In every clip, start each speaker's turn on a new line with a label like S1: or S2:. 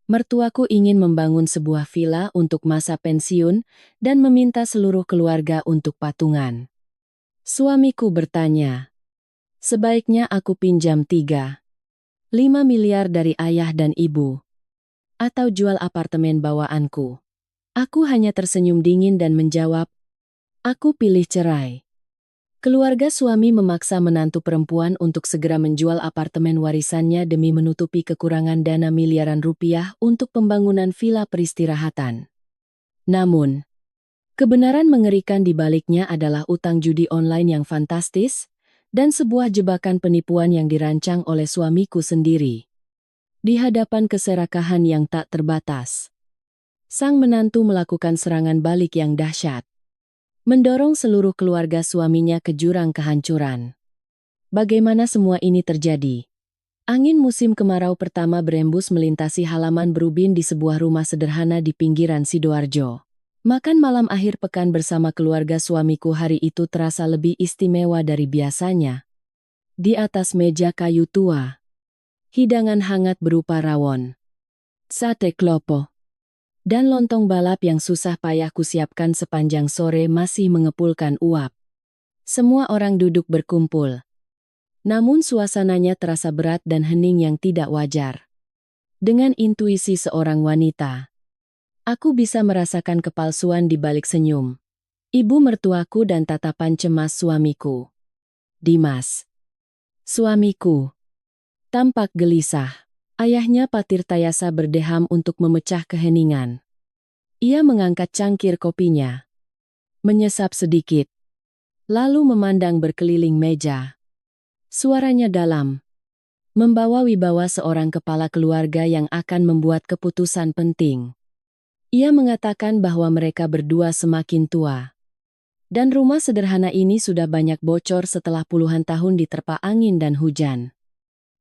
S1: Mertuaku ingin membangun sebuah villa untuk masa pensiun dan meminta seluruh keluarga untuk patungan. Suamiku bertanya, sebaiknya aku pinjam 3,5 miliar dari ayah dan ibu, atau jual apartemen bawaanku. Aku hanya tersenyum dingin dan menjawab, aku pilih cerai. Keluarga suami memaksa menantu perempuan untuk segera menjual apartemen warisannya demi menutupi kekurangan dana miliaran rupiah untuk pembangunan villa peristirahatan. Namun, kebenaran mengerikan di baliknya adalah utang judi online yang fantastis dan sebuah jebakan penipuan yang dirancang oleh suamiku sendiri. Di hadapan keserakahan yang tak terbatas, sang menantu melakukan serangan balik yang dahsyat, mendorong seluruh keluarga suaminya ke jurang kehancuran. Bagaimana semua ini terjadi? Angin musim kemarau pertama berembus melintasi halaman berubin di sebuah rumah sederhana di pinggiran Sidoarjo. Makan malam akhir pekan bersama keluarga suamiku hari itu terasa lebih istimewa dari biasanya. Di atas meja kayu tua, hidangan hangat berupa rawon, sate klopo, dan lontong balap yang susah payah kusiapkan sepanjang sore masih mengepulkan uap. Semua orang duduk berkumpul. Namun suasananya terasa berat dan hening yang tidak wajar. Dengan intuisi seorang wanita, aku bisa merasakan kepalsuan di balik senyum ibu mertuaku dan tatapan cemas suamiku. Dimas, suamiku, tampak gelisah. Ayahnya Patir Tayasa berdeham untuk memecah keheningan. Ia mengangkat cangkir kopinya, menyesap sedikit, lalu memandang berkeliling meja. Suaranya dalam, membawa wibawa seorang kepala keluarga yang akan membuat keputusan penting. Ia mengatakan bahwa mereka berdua semakin tua, dan rumah sederhana ini sudah banyak bocor setelah puluhan tahun diterpa angin dan hujan.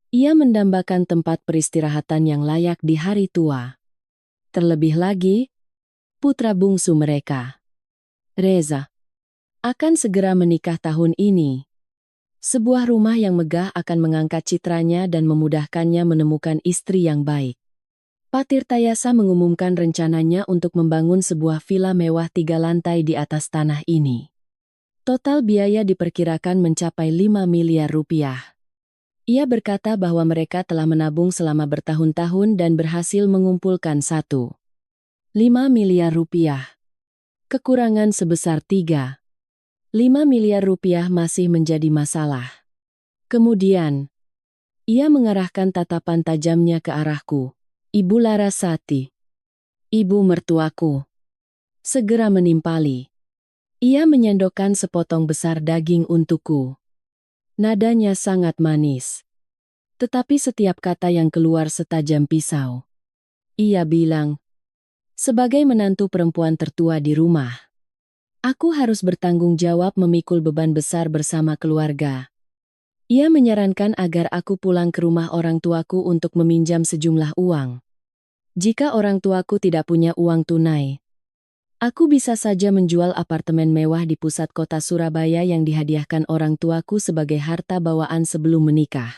S1: Ia mendambakan tempat peristirahatan yang layak di hari tua. Terlebih lagi, putra bungsu mereka, Reza, akan segera menikah tahun ini. Sebuah rumah yang megah akan mengangkat citranya dan memudahkannya menemukan istri yang baik. Patir Tayasa mengumumkan rencananya untuk membangun sebuah villa mewah 3 lantai di atas tanah ini. Total biaya diperkirakan mencapai 5 miliar rupiah. Ia berkata bahwa mereka telah menabung selama bertahun-tahun dan berhasil mengumpulkan 1,5 miliar rupiah. Kekurangan sebesar 3,5 miliar rupiah masih menjadi masalah. Kemudian, ia mengarahkan tatapan tajamnya ke arahku. Ibu Larasati, ibu mertuaku, segera menimpali. Ia menyendokkan sepotong besar daging untukku. Nadanya sangat manis, tetapi setiap kata yang keluar setajam pisau. Ia bilang, sebagai menantu perempuan tertua di rumah, aku harus bertanggung jawab memikul beban besar bersama keluarga. Ia menyarankan agar aku pulang ke rumah orang tuaku untuk meminjam sejumlah uang. Jika orang tuaku tidak punya uang tunai, aku bisa saja menjual apartemen mewah di pusat kota Surabaya yang dihadiahkan orang tuaku sebagai harta bawaan sebelum menikah.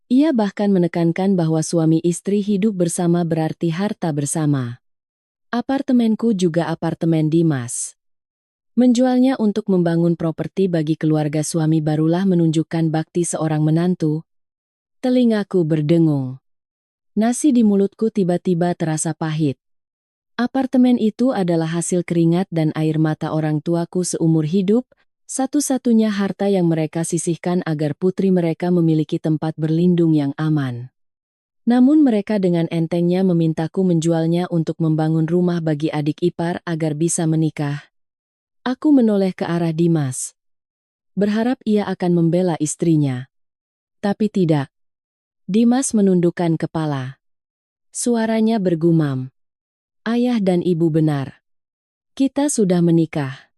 S1: Ia bahkan menekankan bahwa suami istri hidup bersama berarti harta bersama. Apartemenku juga apartemen Dimas. Menjualnya untuk membangun properti bagi keluarga suami barulah menunjukkan bakti seorang menantu. Telingaku berdengung. Nasi di mulutku tiba-tiba terasa pahit. Apartemen itu adalah hasil keringat dan air mata orang tuaku seumur hidup, satu-satunya harta yang mereka sisihkan agar putri mereka memiliki tempat berlindung yang aman. Namun mereka dengan entengnya memintaku menjualnya untuk membangun rumah bagi adik ipar agar bisa menikah. Aku menoleh ke arah Dimas, berharap ia akan membela istrinya. Tapi tidak. Dimas menundukkan kepala. Suaranya bergumam. Ayah dan ibu benar. Kita sudah menikah.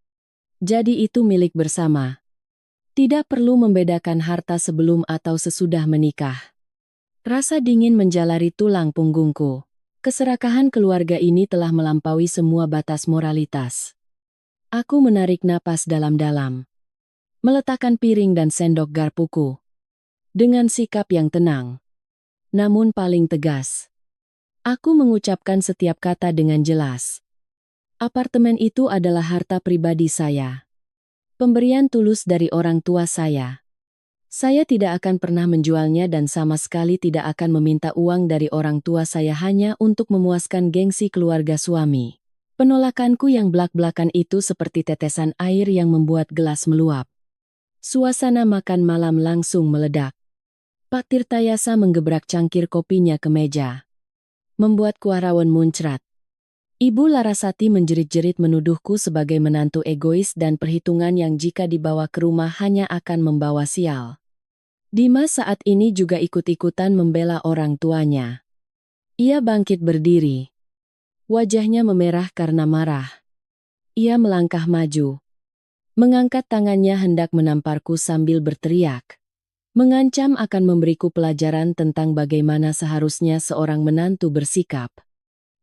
S1: Jadi itu milik bersama. Tidak perlu membedakan harta sebelum atau sesudah menikah. Rasa dingin menjalari tulang punggungku. Keserakahan keluarga ini telah melampaui semua batas moralitas. Aku menarik napas dalam-dalam. Meletakkan piring dan sendok garpuku. Dengan sikap yang tenang, namun paling tegas. Aku mengucapkan setiap kata dengan jelas. Apartemen itu adalah harta pribadi saya. Pemberian tulus dari orang tua saya. Saya tidak akan pernah menjualnya dan sama sekali tidak akan meminta uang dari orang tua saya hanya untuk memuaskan gengsi keluarga suami. Penolakanku yang belak-belakan itu seperti tetesan air yang membuat gelas meluap. Suasana makan malam langsung meledak. Pak Tirtayasa menggebrak cangkir kopinya ke meja, membuat kuah rawon muncrat. Ibu Larasati menjerit-jerit menuduhku sebagai menantu egois dan perhitungan yang jika dibawa ke rumah hanya akan membawa sial. Dimas saat ini juga ikut-ikutan membela orang tuanya. Ia bangkit berdiri. Wajahnya memerah karena marah. Ia melangkah maju. Mengangkat tangannya hendak menamparku sambil berteriak. Mengancam akan memberiku pelajaran tentang bagaimana seharusnya seorang menantu bersikap.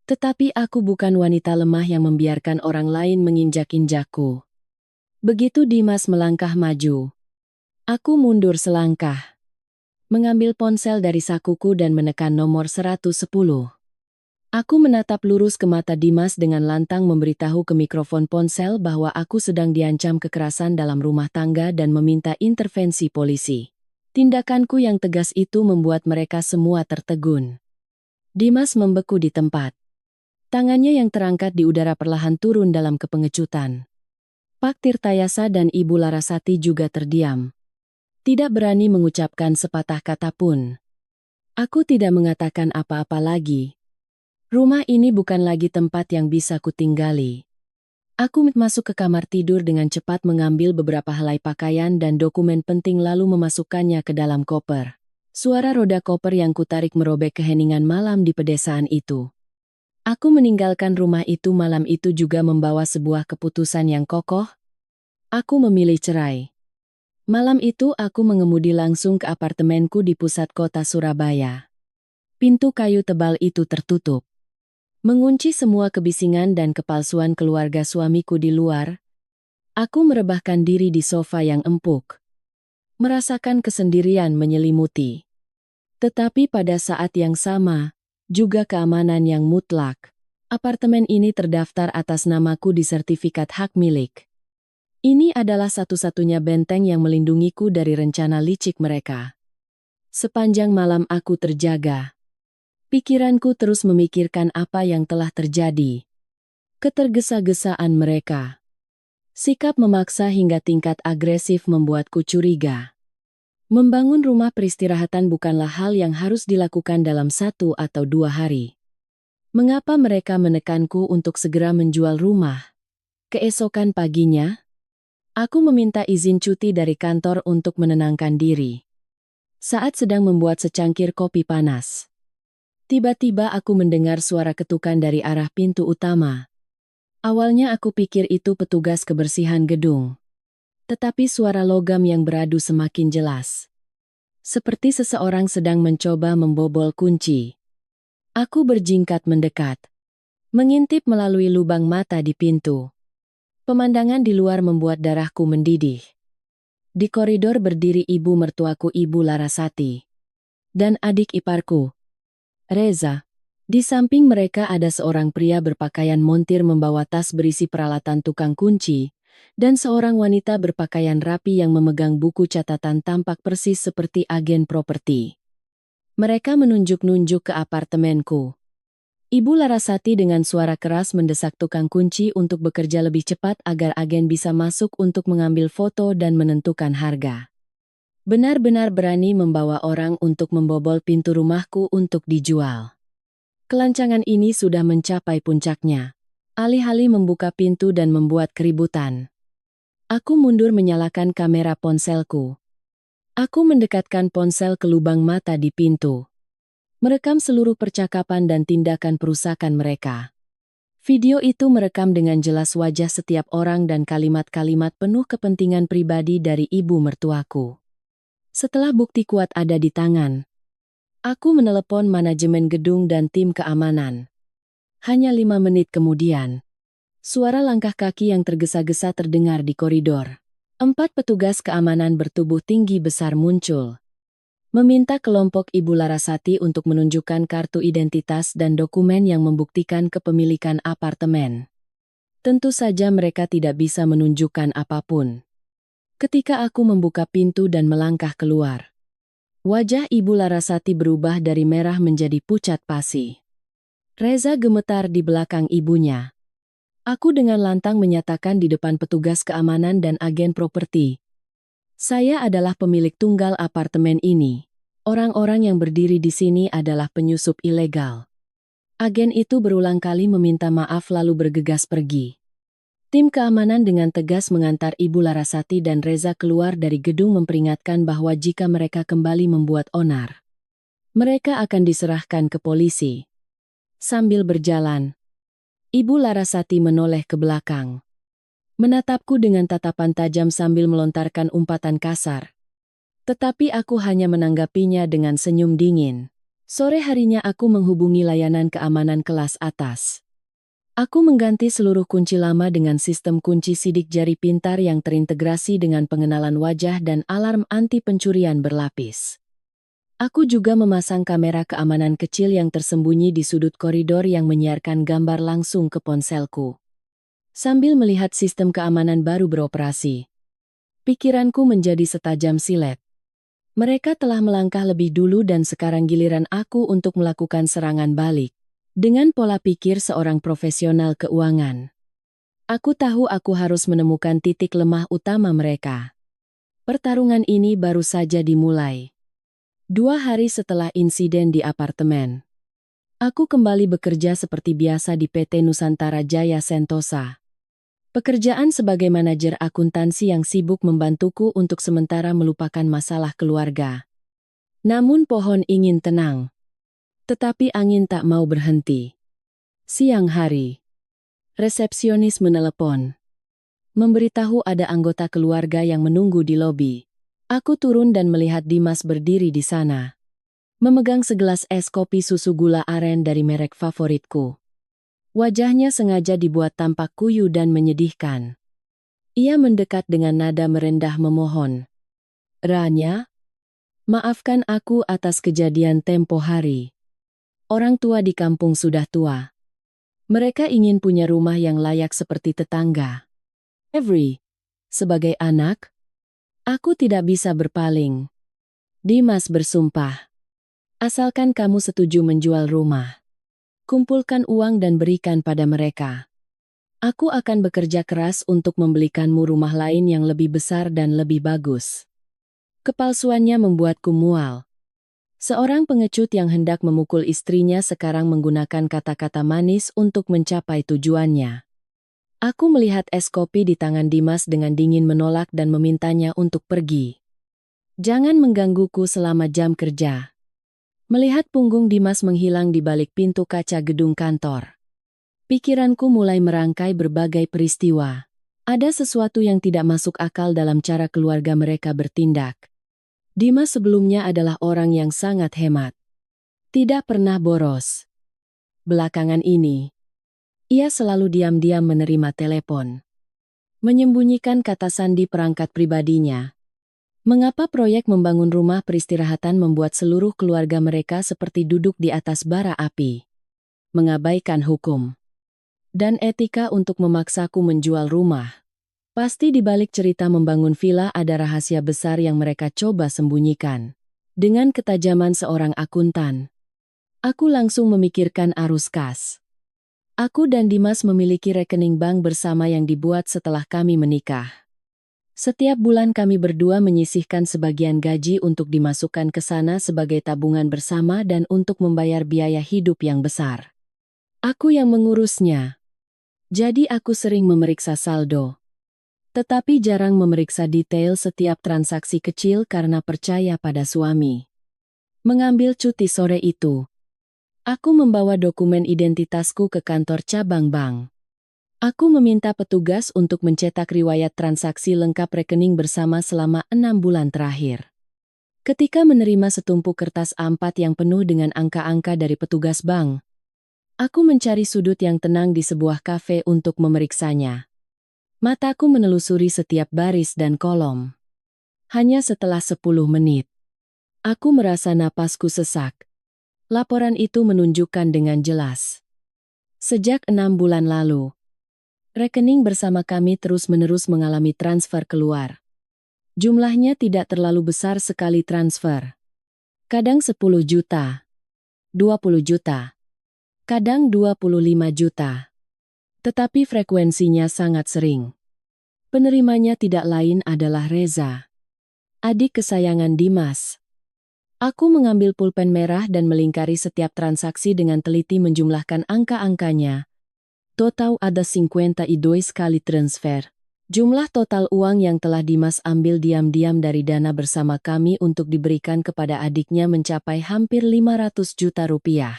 S1: Tetapi aku bukan wanita lemah yang membiarkan orang lain menginjak-injakku. Begitu Dimas melangkah maju, aku mundur selangkah. Mengambil ponsel dari sakuku dan menekan nomor 110. Aku menatap lurus ke mata Dimas dengan lantang memberitahu ke mikrofon ponsel bahwa aku sedang diancam kekerasan dalam rumah tangga dan meminta intervensi polisi. Tindakanku yang tegas itu membuat mereka semua tertegun. Dimas membeku di tempat. Tangannya yang terangkat di udara perlahan turun dalam kepengecutan. Pak Tirtayasa dan Ibu Larasati juga terdiam. Tidak berani mengucapkan sepatah kata pun. Aku tidak mengatakan apa-apa lagi. Rumah ini bukan lagi tempat yang bisa kutinggali. Aku masuk ke kamar tidur dengan cepat mengambil beberapa helai pakaian dan dokumen penting lalu memasukkannya ke dalam koper. Suara roda koper yang kutarik merobek keheningan malam di pedesaan itu. Aku meninggalkan rumah itu malam itu juga membawa sebuah keputusan yang kokoh. Aku memilih cerai. Malam itu aku mengemudi langsung ke apartemenku di pusat kota Surabaya. Pintu kayu tebal itu tertutup. Mengunci semua kebisingan dan kepalsuan keluarga suamiku di luar. Aku merebahkan diri di sofa yang empuk. Merasakan kesendirian menyelimuti. Tetapi pada saat yang sama, juga keamanan yang mutlak. Apartemen ini terdaftar atas namaku di sertifikat hak milik. Ini adalah satu-satunya benteng yang melindungiku dari rencana licik mereka. Sepanjang malam aku terjaga. Pikiranku terus memikirkan apa yang telah terjadi. Ketergesa-gesaan mereka. Sikap memaksa hingga tingkat agresif membuatku curiga. Membangun rumah peristirahatan bukanlah hal yang harus dilakukan dalam 1 atau 2 hari. Mengapa mereka menekanku untuk segera menjual rumah? Keesokan paginya, aku meminta izin cuti dari kantor untuk menenangkan diri. Saat sedang membuat secangkir kopi panas, tiba-tiba aku mendengar suara ketukan dari arah pintu utama. Awalnya aku pikir itu petugas kebersihan gedung. Tetapi suara logam yang beradu semakin jelas. Seperti seseorang sedang mencoba membobol kunci. Aku berjingkat mendekat. Mengintip melalui lubang mata di pintu. Pemandangan di luar membuat darahku mendidih. Di koridor berdiri ibu mertuaku Ibu Larasati. Dan adik iparku, Reza. Di samping mereka ada seorang pria berpakaian montir membawa tas berisi peralatan tukang kunci, dan seorang wanita berpakaian rapi yang memegang buku catatan tampak persis seperti agen properti. Mereka menunjuk-nunjuk ke apartemenku. Ibu Larasati dengan suara keras mendesak tukang kunci untuk bekerja lebih cepat agar agen bisa masuk untuk mengambil foto dan menentukan harga. Benar-benar berani membawa orang untuk membobol pintu rumahku untuk dijual. Kelancangan ini sudah mencapai puncaknya. Alih-alih membuka pintu dan membuat keributan, aku mundur menyalakan kamera ponselku. Aku mendekatkan ponsel ke lubang mata di pintu. Merekam seluruh percakapan dan tindakan perusakan mereka. Video itu merekam dengan jelas wajah setiap orang dan kalimat-kalimat penuh kepentingan pribadi dari ibu mertuaku. Setelah bukti kuat ada di tangan, aku menelepon manajemen gedung dan tim keamanan. Hanya 5 menit kemudian, suara langkah kaki yang tergesa-gesa terdengar di koridor. 4 petugas keamanan bertubuh tinggi besar muncul. Meminta kelompok Ibu Larasati untuk menunjukkan kartu identitas dan dokumen yang membuktikan kepemilikan apartemen. Tentu saja mereka tidak bisa menunjukkan apapun. Ketika aku membuka pintu dan melangkah keluar, wajah Ibu Larasati berubah dari merah menjadi pucat pasi. Reza gemetar di belakang ibunya. Aku dengan lantang menyatakan di depan petugas keamanan dan agen properti, "Saya adalah pemilik tunggal apartemen ini. Orang-orang yang berdiri di sini adalah penyusup ilegal." Agen itu berulang kali meminta maaf lalu bergegas pergi. Tim keamanan dengan tegas mengantar Ibu Larasati dan Reza keluar dari gedung memperingatkan bahwa jika mereka kembali membuat onar, mereka akan diserahkan ke polisi. Sambil berjalan, Ibu Larasati menoleh ke belakang, menatapku dengan tatapan tajam sambil melontarkan umpatan kasar. Tetapi aku hanya menanggapinya dengan senyum dingin. Sore harinya aku menghubungi layanan keamanan kelas atas. Aku mengganti seluruh kunci lama dengan sistem kunci sidik jari pintar yang terintegrasi dengan pengenalan wajah dan alarm anti pencurian berlapis. Aku juga memasang kamera keamanan kecil yang tersembunyi di sudut koridor yang menyiarkan gambar langsung ke ponselku. Sambil melihat sistem keamanan baru beroperasi, pikiranku menjadi setajam silet. Mereka telah melangkah lebih dulu dan sekarang giliran aku untuk melakukan serangan balik. Dengan pola pikir seorang profesional keuangan, aku tahu aku harus menemukan titik lemah utama mereka. Pertarungan ini baru saja dimulai. 2 hari setelah insiden di apartemen, aku kembali bekerja seperti biasa di PT Nusantara Jaya Sentosa. Pekerjaan sebagai manajer akuntansi yang sibuk membantuku untuk sementara melupakan masalah keluarga. Namun pohon ingin tenang. Tetapi angin tak mau berhenti. Siang hari, resepsionis menelepon, memberitahu ada anggota keluarga yang menunggu di lobi. Aku turun dan melihat Dimas berdiri di sana, memegang segelas es kopi susu gula aren dari merek favoritku. Wajahnya sengaja dibuat tampak kuyu dan menyedihkan. Ia mendekat dengan nada merendah memohon. "Rania, maafkan aku atas kejadian tempo hari. Orang tua di kampung sudah tua. Mereka ingin punya rumah yang layak seperti tetangga. Sebagai anak, aku tidak bisa berpaling." Dimas bersumpah. "Asalkan kamu setuju menjual rumah, kumpulkan uang dan berikan pada mereka. Aku akan bekerja keras untuk membelikanmu rumah lain yang lebih besar dan lebih bagus." Kepalsuannya membuatku mual. Seorang pengecut yang hendak memukul istrinya sekarang menggunakan kata-kata manis untuk mencapai tujuannya. Aku melihat es kopi di tangan Dimas dengan dingin menolak dan memintanya untuk pergi. "Jangan menggangguku selama jam kerja." Melihat punggung Dimas menghilang di balik pintu kaca gedung kantor, pikiranku mulai merangkai berbagai peristiwa. Ada sesuatu yang tidak masuk akal dalam cara keluarga mereka bertindak. Dimas sebelumnya adalah orang yang sangat hemat. Tidak pernah boros. Belakangan ini, ia selalu diam-diam menerima telepon, menyembunyikan kata sandi perangkat pribadinya. Mengapa proyek membangun rumah peristirahatan membuat seluruh keluarga mereka seperti duduk di atas bara api? Mengabaikan hukum dan etika untuk memaksaku menjual rumah. Pasti di balik cerita membangun villa ada rahasia besar yang mereka coba sembunyikan. Dengan ketajaman seorang akuntan, aku langsung memikirkan arus kas. Aku dan Dimas memiliki rekening bank bersama yang dibuat setelah kami menikah. Setiap bulan kami berdua menyisihkan sebagian gaji untuk dimasukkan ke sana sebagai tabungan bersama dan untuk membayar biaya hidup yang besar. Aku yang mengurusnya. Jadi aku sering memeriksa saldo. Tetapi jarang memeriksa detail setiap transaksi kecil karena percaya pada suami. Mengambil cuti sore itu, aku membawa dokumen identitasku ke kantor cabang bank. Aku meminta petugas untuk mencetak riwayat transaksi lengkap rekening bersama selama 6 bulan terakhir. Ketika menerima setumpuk kertas A4 yang penuh dengan angka-angka dari petugas bank, aku mencari sudut yang tenang di sebuah kafe untuk memeriksanya. Mataku menelusuri setiap baris dan kolom. Hanya setelah 10 menit, Aku merasa napasku sesak. Laporan itu menunjukkan dengan jelas. Sejak 6 bulan lalu, rekening bersama kami terus-menerus mengalami transfer keluar. Jumlahnya tidak terlalu besar sekali transfer. Kadang 10 juta, 20 juta, kadang 25 juta. Tetapi frekuensinya sangat sering. Penerimanya tidak lain adalah Reza, adik kesayangan Dimas. Aku mengambil pulpen merah dan melingkari setiap transaksi dengan teliti menjumlahkan angka-angkanya. Total ada 52 kali transfer. Jumlah total uang yang telah Dimas ambil diam-diam dari dana bersama kami untuk diberikan kepada adiknya mencapai hampir 500 juta rupiah.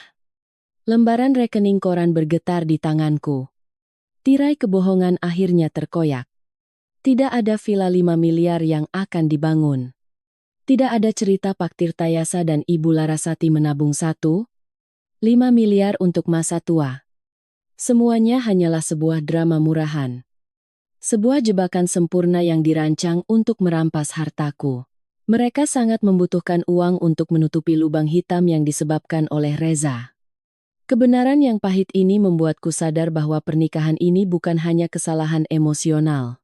S1: Lembaran rekening koran bergetar di tanganku. Tirai kebohongan akhirnya terkoyak. Tidak ada villa 5 miliar yang akan dibangun. Tidak ada cerita Pak Tirtayasa dan Ibu Larasati menabung 1,5 miliar untuk masa tua. Semuanya hanyalah sebuah drama murahan. Sebuah jebakan sempurna yang dirancang untuk merampas hartaku. Mereka sangat membutuhkan uang untuk menutupi lubang hitam yang disebabkan oleh Reza. Kebenaran yang pahit ini membuatku sadar bahwa pernikahan ini bukan hanya kesalahan emosional,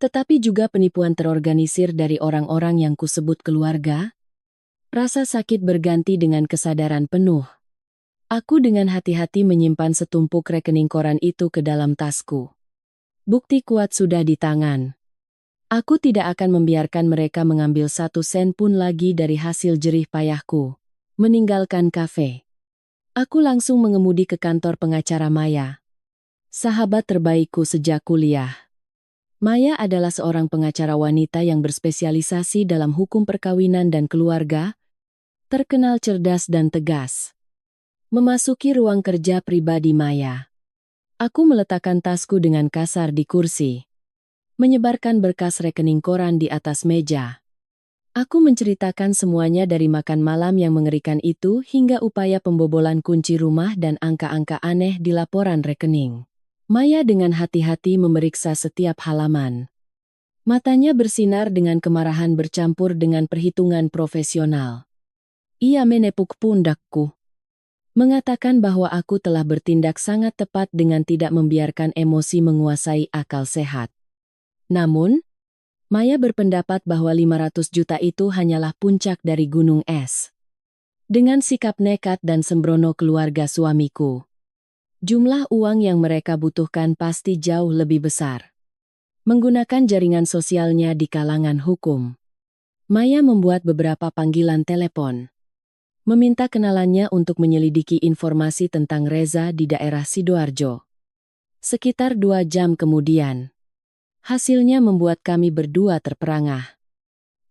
S1: tetapi juga penipuan terorganisir dari orang-orang yang kusebut keluarga. Rasa sakit berganti dengan kesadaran penuh. Aku dengan hati-hati menyimpan setumpuk rekening koran itu ke dalam tasku. Bukti kuat sudah di tangan. Aku tidak akan membiarkan mereka mengambil 1 sen pun lagi dari hasil jerih payahku. Meninggalkan kafe, aku langsung mengemudi ke kantor pengacara Maya, sahabat terbaikku sejak kuliah. Maya adalah seorang pengacara wanita yang berspesialisasi dalam hukum perkawinan dan keluarga, terkenal cerdas dan tegas. Memasuki ruang kerja pribadi Maya, aku meletakkan tasku dengan kasar di kursi, menyebarkan berkas rekening koran di atas meja. Aku menceritakan semuanya dari makan malam yang mengerikan itu hingga upaya pembobolan kunci rumah dan angka-angka aneh di laporan rekening. Maya dengan hati-hati memeriksa setiap halaman. Matanya bersinar dengan kemarahan bercampur dengan perhitungan profesional. Ia menepuk pundakku, mengatakan bahwa aku telah bertindak sangat tepat dengan tidak membiarkan emosi menguasai akal sehat. Namun, Maya berpendapat bahwa 500 juta itu hanyalah puncak dari gunung es. Dengan sikap nekat dan sembrono keluarga suamiku, jumlah uang yang mereka butuhkan pasti jauh lebih besar. Menggunakan jaringan sosialnya di kalangan hukum, Maya membuat beberapa panggilan telepon, meminta kenalannya untuk menyelidiki informasi tentang Reza di daerah Sidoarjo. Sekitar 2 jam kemudian, hasilnya membuat kami berdua terperangah.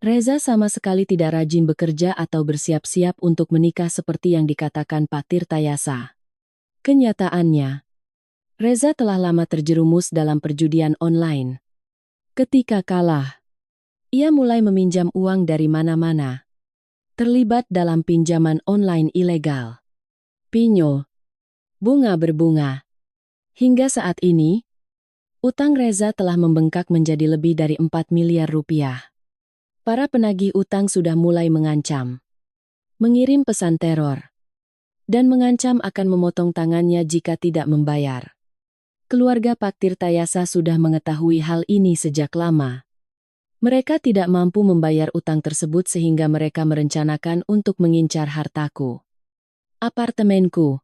S1: Reza sama sekali tidak rajin bekerja atau bersiap-siap untuk menikah seperti yang dikatakan Pak Tirtayasa. Kenyataannya, Reza telah lama terjerumus dalam perjudian online. Ketika kalah, ia mulai meminjam uang dari mana-mana. Terlibat dalam pinjaman online ilegal, pinjol, bunga berbunga. Hingga saat ini, utang Reza telah membengkak menjadi lebih dari 4 miliar rupiah. Para penagih utang sudah mulai mengancam, mengirim pesan teror, dan mengancam akan memotong tangannya jika tidak membayar. Keluarga Pak Tirtayasa sudah mengetahui hal ini sejak lama. Mereka tidak mampu membayar utang tersebut sehingga mereka merencanakan untuk mengincar hartaku. Apartemenku,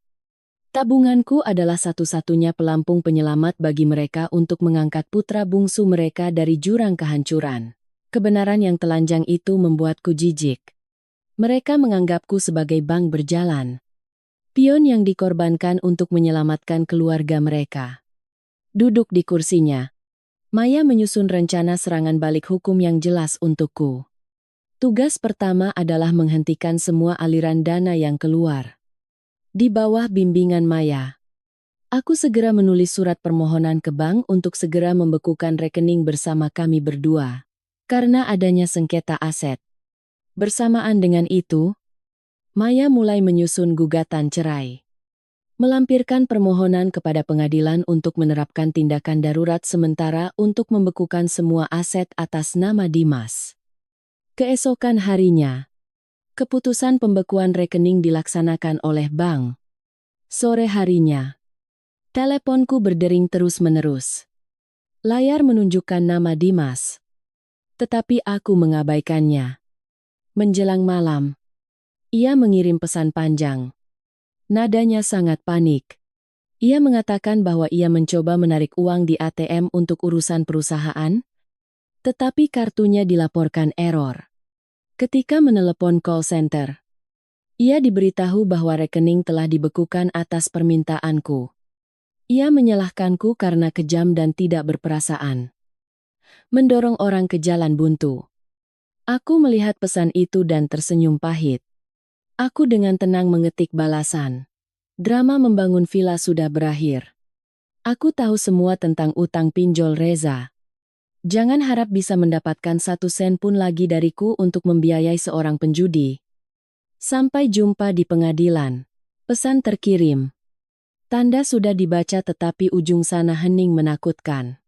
S1: tabunganku adalah satu-satunya pelampung penyelamat bagi mereka untuk mengangkat putra bungsu mereka dari jurang kehancuran. Kebenaran yang telanjang itu membuatku jijik. Mereka menganggapku sebagai bank berjalan, pion yang dikorbankan untuk menyelamatkan keluarga mereka. Duduk di kursinya, Maya menyusun rencana serangan balik hukum yang jelas untukku. Tugas pertama adalah menghentikan semua aliran dana yang keluar. Di bawah bimbingan Maya, aku segera menulis surat permohonan ke bank untuk segera membekukan rekening bersama kami berdua, karena adanya sengketa aset. Bersamaan dengan itu, Maya mulai menyusun gugatan cerai, melampirkan permohonan kepada pengadilan untuk menerapkan tindakan darurat sementara untuk membekukan semua aset atas nama Dimas. Keesokan harinya, Keputusan pembekuan rekening dilaksanakan oleh bank. Sore harinya, teleponku berdering terus-menerus. Layar menunjukkan nama Dimas. Tetapi aku mengabaikannya. Menjelang malam, ia mengirim pesan panjang. Nadanya sangat panik. Ia mengatakan bahwa ia mencoba menarik uang di ATM untuk urusan perusahaan, tetapi kartunya dilaporkan error. Ketika menelepon call center, ia diberitahu bahwa rekening telah dibekukan atas permintaanku. Ia menyalahkanku karena kejam dan tidak berperasaan. Mendorong orang ke jalan buntu. Aku melihat pesan itu dan tersenyum pahit. Aku dengan tenang mengetik balasan. Drama membangun villa sudah berakhir. Aku tahu semua tentang utang pinjol Reza. Jangan harap bisa mendapatkan 1 sen pun lagi dariku untuk membiayai seorang penjudi. Sampai jumpa di pengadilan. Pesan terkirim. Tanda sudah dibaca tetapi ujung sana hening menakutkan.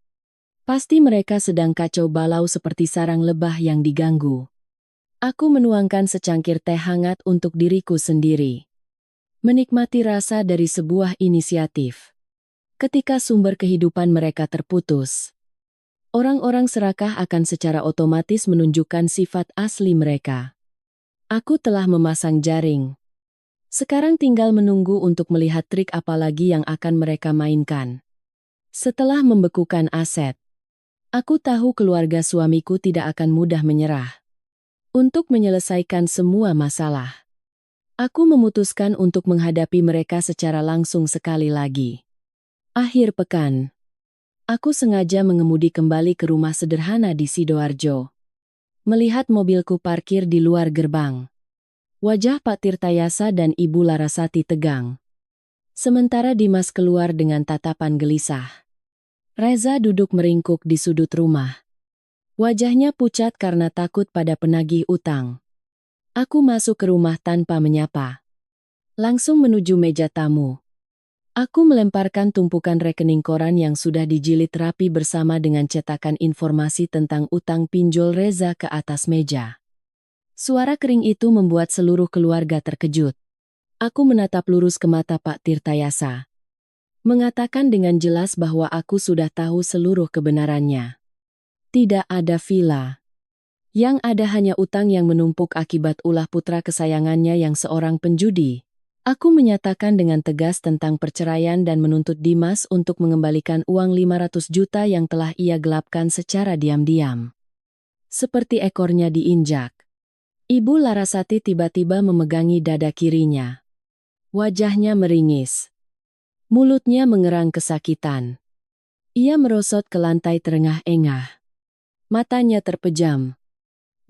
S1: Pasti mereka sedang kacau balau seperti sarang lebah yang diganggu. Aku menuangkan secangkir teh hangat untuk diriku sendiri. Menikmati rasa dari sebuah inisiatif. Ketika sumber kehidupan mereka terputus, orang-orang serakah akan secara otomatis menunjukkan sifat asli mereka. Aku telah memasang jaring. Sekarang tinggal menunggu untuk melihat trik apa lagi yang akan mereka mainkan. Setelah membekukan aset, aku tahu keluarga suamiku tidak akan mudah menyerah. Untuk menyelesaikan semua masalah, aku memutuskan untuk menghadapi mereka secara langsung sekali lagi. Akhir pekan, aku sengaja mengemudi kembali ke rumah sederhana di Sidoarjo. Melihat mobilku parkir di luar gerbang, wajah Pak Tirtayasa dan Ibu Larasati tegang. Sementara Dimas keluar dengan tatapan gelisah. Reza duduk meringkuk di sudut rumah. Wajahnya pucat karena takut pada penagih utang. Aku masuk ke rumah tanpa menyapa. Langsung menuju meja tamu. Aku melemparkan tumpukan rekening koran yang sudah dijilid rapi bersama dengan cetakan informasi tentang utang pinjol Reza ke atas meja. Suara kering itu membuat seluruh keluarga terkejut. Aku menatap lurus ke mata Pak Tirtayasa. Mengatakan dengan jelas bahwa aku sudah tahu seluruh kebenarannya. Tidak ada villa. Yang ada hanya utang yang menumpuk akibat ulah putra kesayangannya yang seorang penjudi. Aku menyatakan dengan tegas tentang perceraian dan menuntut Dimas untuk mengembalikan uang 500 juta yang telah ia gelapkan secara diam-diam. Seperti ekornya diinjak. Ibu Larasati tiba-tiba memegangi dada kirinya. Wajahnya meringis. Mulutnya mengerang kesakitan. Ia merosot ke lantai terengah-engah. Matanya terpejam.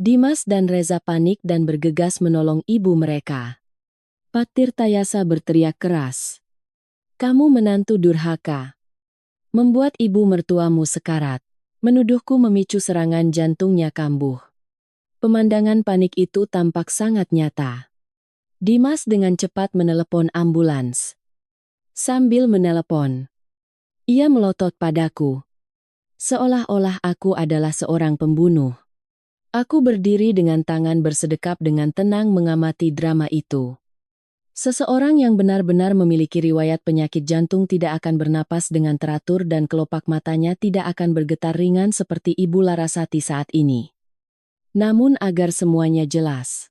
S1: Dimas dan Reza panik dan bergegas menolong ibu mereka. Pak Tirtayasa berteriak keras. Kamu menantu durhaka. Membuat ibu mertuamu sekarat. Menuduhku memicu serangan jantungnya kambuh. Pemandangan panik itu tampak sangat nyata. Dimas dengan cepat menelepon ambulans. Sambil menelepon, ia melotot padaku. Seolah-olah aku adalah seorang pembunuh. Aku berdiri dengan tangan bersedekap dengan tenang mengamati drama itu. Seseorang yang benar-benar memiliki riwayat penyakit jantung tidak akan bernapas dengan teratur dan kelopak matanya tidak akan bergetar ringan seperti Ibu Larasati saat ini. Namun agar semuanya jelas,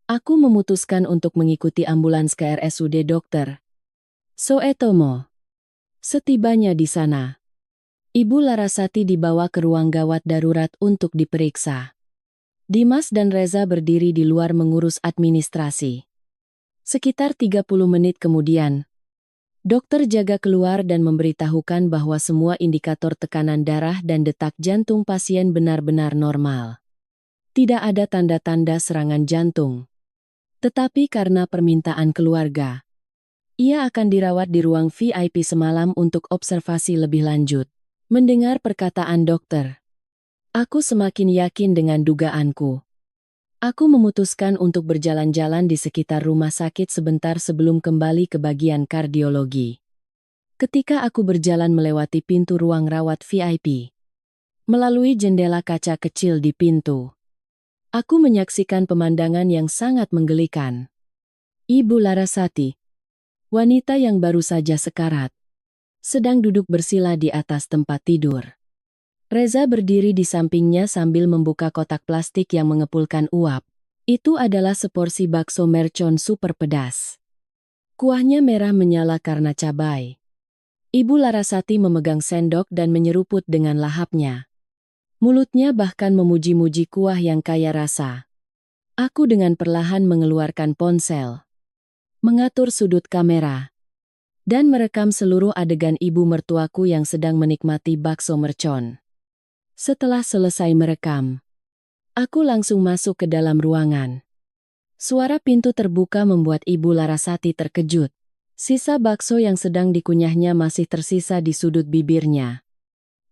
S1: aku memutuskan untuk mengikuti ambulans ke RSUD Dr. Soetomo. Setibanya di sana, Ibu Larasati dibawa ke ruang gawat darurat untuk diperiksa. Dimas dan Reza berdiri di luar mengurus administrasi. Sekitar 30 menit kemudian, dokter jaga keluar dan memberitahukan bahwa semua indikator tekanan darah dan detak jantung pasien benar-benar normal. Tidak ada tanda-tanda serangan jantung. Tetapi karena permintaan keluarga, ia akan dirawat di ruang VIP semalam untuk observasi lebih lanjut. Mendengar perkataan dokter, aku semakin yakin dengan dugaanku. Aku memutuskan untuk berjalan-jalan di sekitar rumah sakit sebentar sebelum kembali ke bagian kardiologi. Ketika aku berjalan melewati pintu ruang rawat VIP, melalui jendela kaca kecil di pintu, Aku menyaksikan pemandangan yang sangat menggelikan. Ibu Larasati, wanita yang baru saja sekarat, sedang duduk bersila di atas tempat tidur. Reza berdiri di sampingnya sambil membuka kotak plastik yang mengepulkan uap. Itu adalah seporsi bakso mercon super pedas. Kuahnya merah menyala karena cabai. Ibu Larasati memegang sendok dan menyeruput dengan lahapnya. Mulutnya bahkan memuji-muji kuah yang kaya rasa. Aku dengan perlahan mengeluarkan ponsel, mengatur sudut kamera, dan merekam seluruh adegan ibu mertuaku yang sedang menikmati bakso mercon. Setelah selesai merekam, aku langsung masuk ke dalam ruangan. Suara pintu terbuka membuat Ibu Larasati terkejut. Sisa bakso yang sedang dikunyahnya masih tersisa di sudut bibirnya.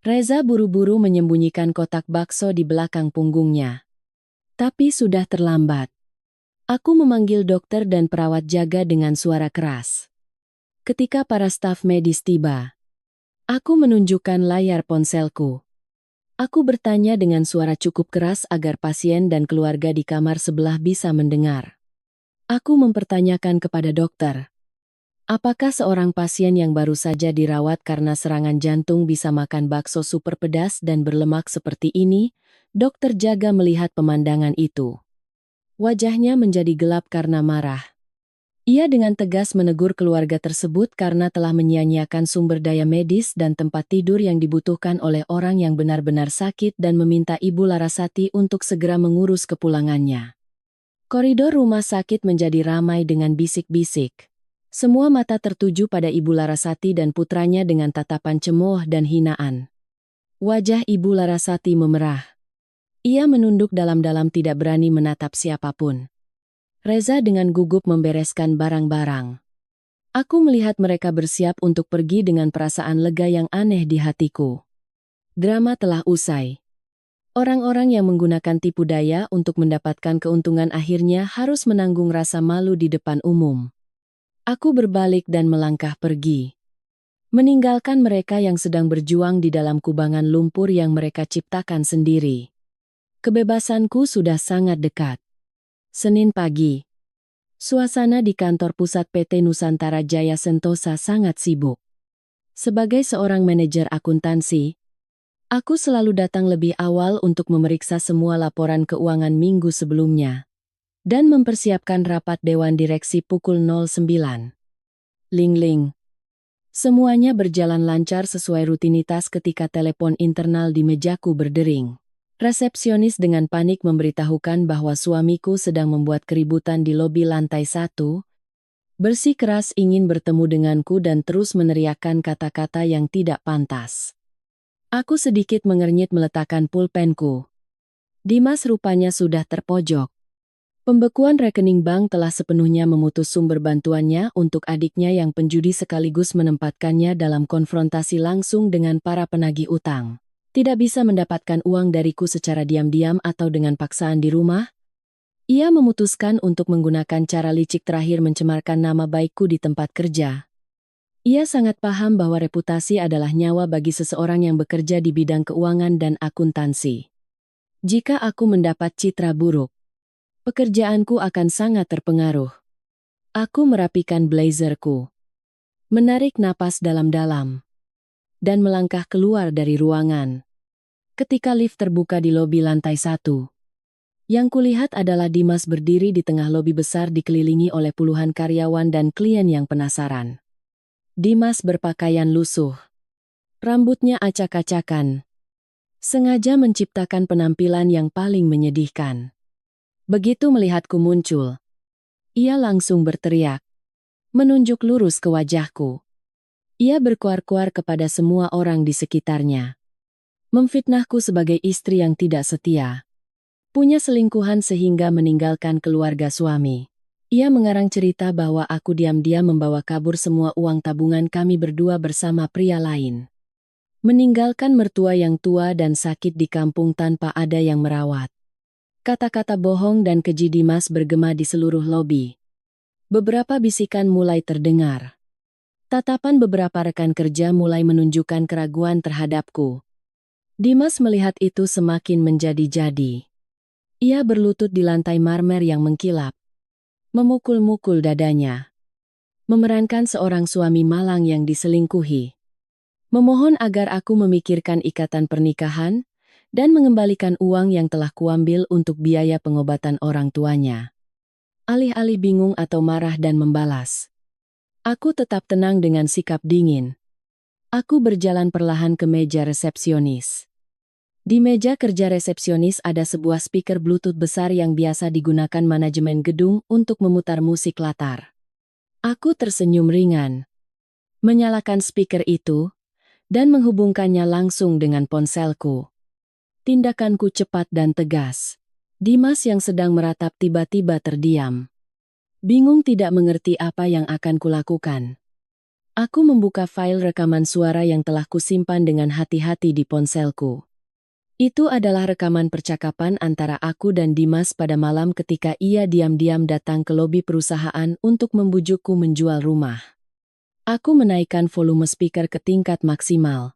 S1: Reza buru-buru menyembunyikan kotak bakso di belakang punggungnya. Tapi sudah terlambat. Aku memanggil dokter dan perawat jaga dengan suara keras. Ketika para staf medis tiba, aku menunjukkan layar ponselku. Aku bertanya dengan suara cukup keras agar pasien dan keluarga di kamar sebelah bisa mendengar. Aku mempertanyakan kepada dokter, apakah seorang pasien yang baru saja dirawat karena serangan jantung bisa makan bakso super pedas dan berlemak seperti ini? Dokter jaga melihat pemandangan itu. Wajahnya menjadi gelap karena marah. Ia dengan tegas menegur keluarga tersebut karena telah menyia-nyiakan sumber daya medis dan tempat tidur yang dibutuhkan oleh orang yang benar-benar sakit dan meminta Ibu Larasati untuk segera mengurus kepulangannya. Koridor rumah sakit menjadi ramai dengan bisik-bisik. Semua mata tertuju pada Ibu Larasati dan putranya dengan tatapan cemooh dan hinaan. Wajah Ibu Larasati memerah. Ia menunduk dalam-dalam tidak berani menatap siapapun. Reza dengan gugup membereskan barang-barang. Aku melihat mereka bersiap untuk pergi dengan perasaan lega yang aneh di hatiku. Drama telah usai. Orang-orang yang menggunakan tipu daya untuk mendapatkan keuntungan akhirnya harus menanggung rasa malu di depan umum. Aku berbalik dan melangkah pergi. Meninggalkan mereka yang sedang berjuang di dalam kubangan lumpur yang mereka ciptakan sendiri. Kebebasanku sudah sangat dekat. Senin pagi. Suasana di kantor pusat PT Nusantara Jaya Sentosa sangat sibuk. Sebagai seorang manajer akuntansi, aku selalu datang lebih awal untuk memeriksa semua laporan keuangan minggu sebelumnya dan mempersiapkan rapat Dewan Direksi pukul 09. Ling-ling. Semuanya berjalan lancar sesuai rutinitas ketika telepon internal di mejaku berdering. Resepsionis dengan panik memberitahukan bahwa suamiku sedang membuat keributan di lobi lantai 1. Bersikeras ingin bertemu denganku dan terus meneriakkan kata-kata yang tidak pantas. Aku sedikit mengernyit meletakkan pulpenku. Dimas rupanya sudah terpojok. Pembekuan rekening bank telah sepenuhnya memutus sumber bantuannya untuk adiknya yang penjudi sekaligus menempatkannya dalam konfrontasi langsung dengan para penagih utang. Tidak bisa mendapatkan uang dariku secara diam-diam atau dengan paksaan di rumah. Ia memutuskan untuk menggunakan cara licik terakhir mencemarkan nama baikku di tempat kerja. Ia sangat paham bahwa reputasi adalah nyawa bagi seseorang yang bekerja di bidang keuangan dan akuntansi. Jika aku mendapat citra buruk, pekerjaanku akan sangat terpengaruh. Aku merapikan blazerku, menarik napas dalam-dalam, dan melangkah keluar dari ruangan. Ketika lift terbuka di lobi lantai 1, yang kulihat adalah Dimas berdiri di tengah lobi besar dikelilingi oleh puluhan karyawan dan klien yang penasaran. Dimas berpakaian lusuh. Rambutnya acak-acakan. Sengaja menciptakan penampilan yang paling menyedihkan. Begitu melihatku muncul, ia langsung berteriak, menunjuk lurus ke wajahku. Ia berkuar-kuar kepada semua orang di sekitarnya. Memfitnahku sebagai istri yang tidak setia. Punya selingkuhan sehingga meninggalkan keluarga suami. Ia mengarang cerita bahwa aku diam-diam membawa kabur semua uang tabungan kami berdua bersama pria lain. Meninggalkan mertua yang tua dan sakit di kampung tanpa ada yang merawat. Kata-kata bohong dan keji Dimas bergema di seluruh lobi. Beberapa bisikan mulai terdengar. Tatapan beberapa rekan kerja mulai menunjukkan keraguan terhadapku. Dimas melihat itu semakin menjadi-jadi. Ia berlutut di lantai marmer yang mengkilap, memukul-mukul dadanya, memerankan seorang suami malang yang diselingkuhi. Memohon agar aku memikirkan ikatan pernikahan dan mengembalikan uang yang telah kuambil untuk biaya pengobatan orang tuanya. Alih-alih bingung atau marah dan membalas, aku tetap tenang dengan sikap dingin. Aku berjalan perlahan ke meja resepsionis. Di meja kerja resepsionis ada sebuah speaker Bluetooth besar yang biasa digunakan manajemen gedung untuk memutar musik latar. Aku tersenyum ringan, menyalakan speaker itu, dan menghubungkannya langsung dengan ponselku. Tindakanku cepat dan tegas. Dimas yang sedang meratap tiba-tiba terdiam. Bingung tidak mengerti apa yang akan kulakukan. Aku membuka file rekaman suara yang telah kusimpan dengan hati-hati di ponselku. Itu adalah rekaman percakapan antara aku dan Dimas pada malam ketika ia diam-diam datang ke lobi perusahaan untuk membujukku menjual rumah. Aku menaikkan volume speaker ke tingkat maksimal.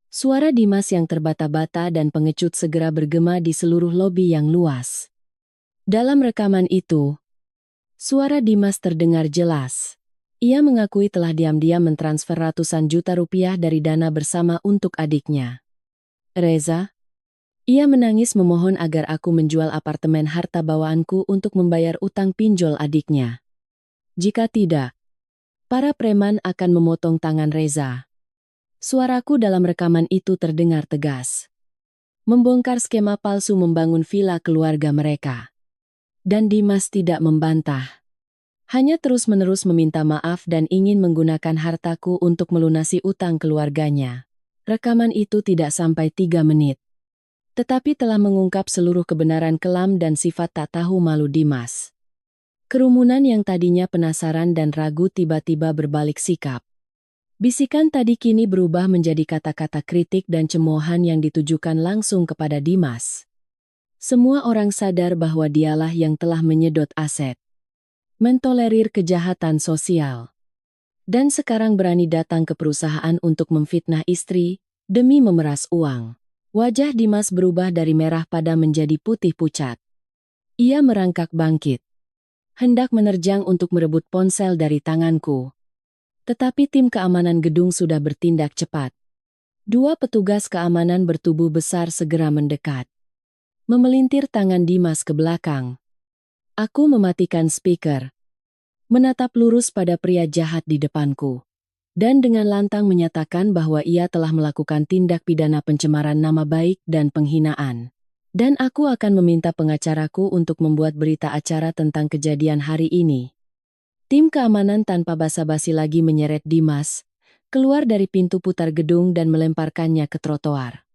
S1: Suara Dimas yang terbata-bata dan pengecut segera bergema di seluruh lobi yang luas. Dalam rekaman itu, suara Dimas terdengar jelas. Ia mengakui telah diam-diam mentransfer ratusan juta rupiah dari dana bersama untuk adiknya, Reza. Ia menangis memohon agar aku menjual apartemen harta bawaanku untuk membayar utang pinjol adiknya. Jika tidak, para preman akan memotong tangan Reza. Suaraku dalam rekaman itu terdengar tegas. Membongkar skema palsu membangun villa keluarga mereka. Dan Dimas tidak membantah. Hanya terus-menerus meminta maaf dan ingin menggunakan hartaku untuk melunasi utang keluarganya. Rekaman itu tidak sampai 3 menit. Tetapi telah mengungkap seluruh kebenaran kelam dan sifat tak tahu malu Dimas. Kerumunan yang tadinya penasaran dan ragu tiba-tiba berbalik sikap. Bisikan tadi kini berubah menjadi kata-kata kritik dan cemoohan yang ditujukan langsung kepada Dimas. Semua orang sadar bahwa dialah yang telah menyedot aset, mentolerir kejahatan sosial, dan sekarang berani datang ke perusahaan untuk memfitnah istri demi memeras uang. Wajah Dimas berubah dari merah padam menjadi putih pucat. Ia merangkak bangkit, hendak menerjang untuk merebut ponsel dari tanganku. Tetapi tim keamanan gedung sudah bertindak cepat. 2 petugas keamanan bertubuh besar segera mendekat, memelintir tangan Dimas ke belakang. Aku mematikan speaker, menatap lurus pada pria jahat di depanku, dan dengan lantang menyatakan bahwa ia telah melakukan tindak pidana pencemaran nama baik dan penghinaan. Dan aku akan meminta pengacaraku untuk membuat berita acara tentang kejadian hari ini. Tim keamanan tanpa basa-basi lagi menyeret Dimas keluar dari pintu putar gedung dan melemparkannya ke trotoar.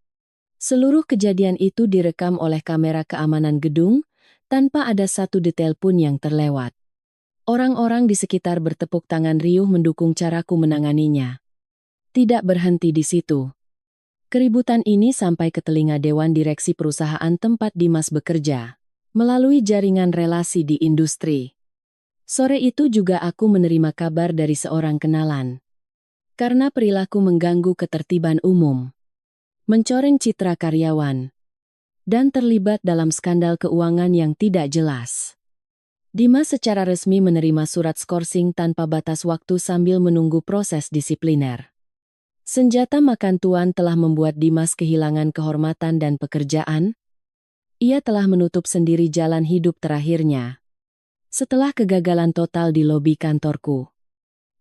S1: Seluruh kejadian itu direkam oleh kamera keamanan gedung tanpa ada satu detail pun yang terlewat. Orang-orang di sekitar bertepuk tangan riuh mendukung caraku menanganinya. Tidak berhenti di situ. Keributan ini sampai ke telinga dewan direksi perusahaan tempat Dimas bekerja, melalui jaringan relasi di industri. Sore itu juga aku menerima kabar dari seorang kenalan. Karena perilaku mengganggu ketertiban umum, mencoreng citra karyawan, dan terlibat dalam skandal keuangan yang tidak jelas. Dimas secara resmi menerima surat skorsing tanpa batas waktu sambil menunggu proses disipliner. Senjata makan tuan telah membuat Dimas kehilangan kehormatan dan pekerjaan. Ia telah menutup sendiri jalan hidup terakhirnya. Setelah kegagalan total di lobi kantorku,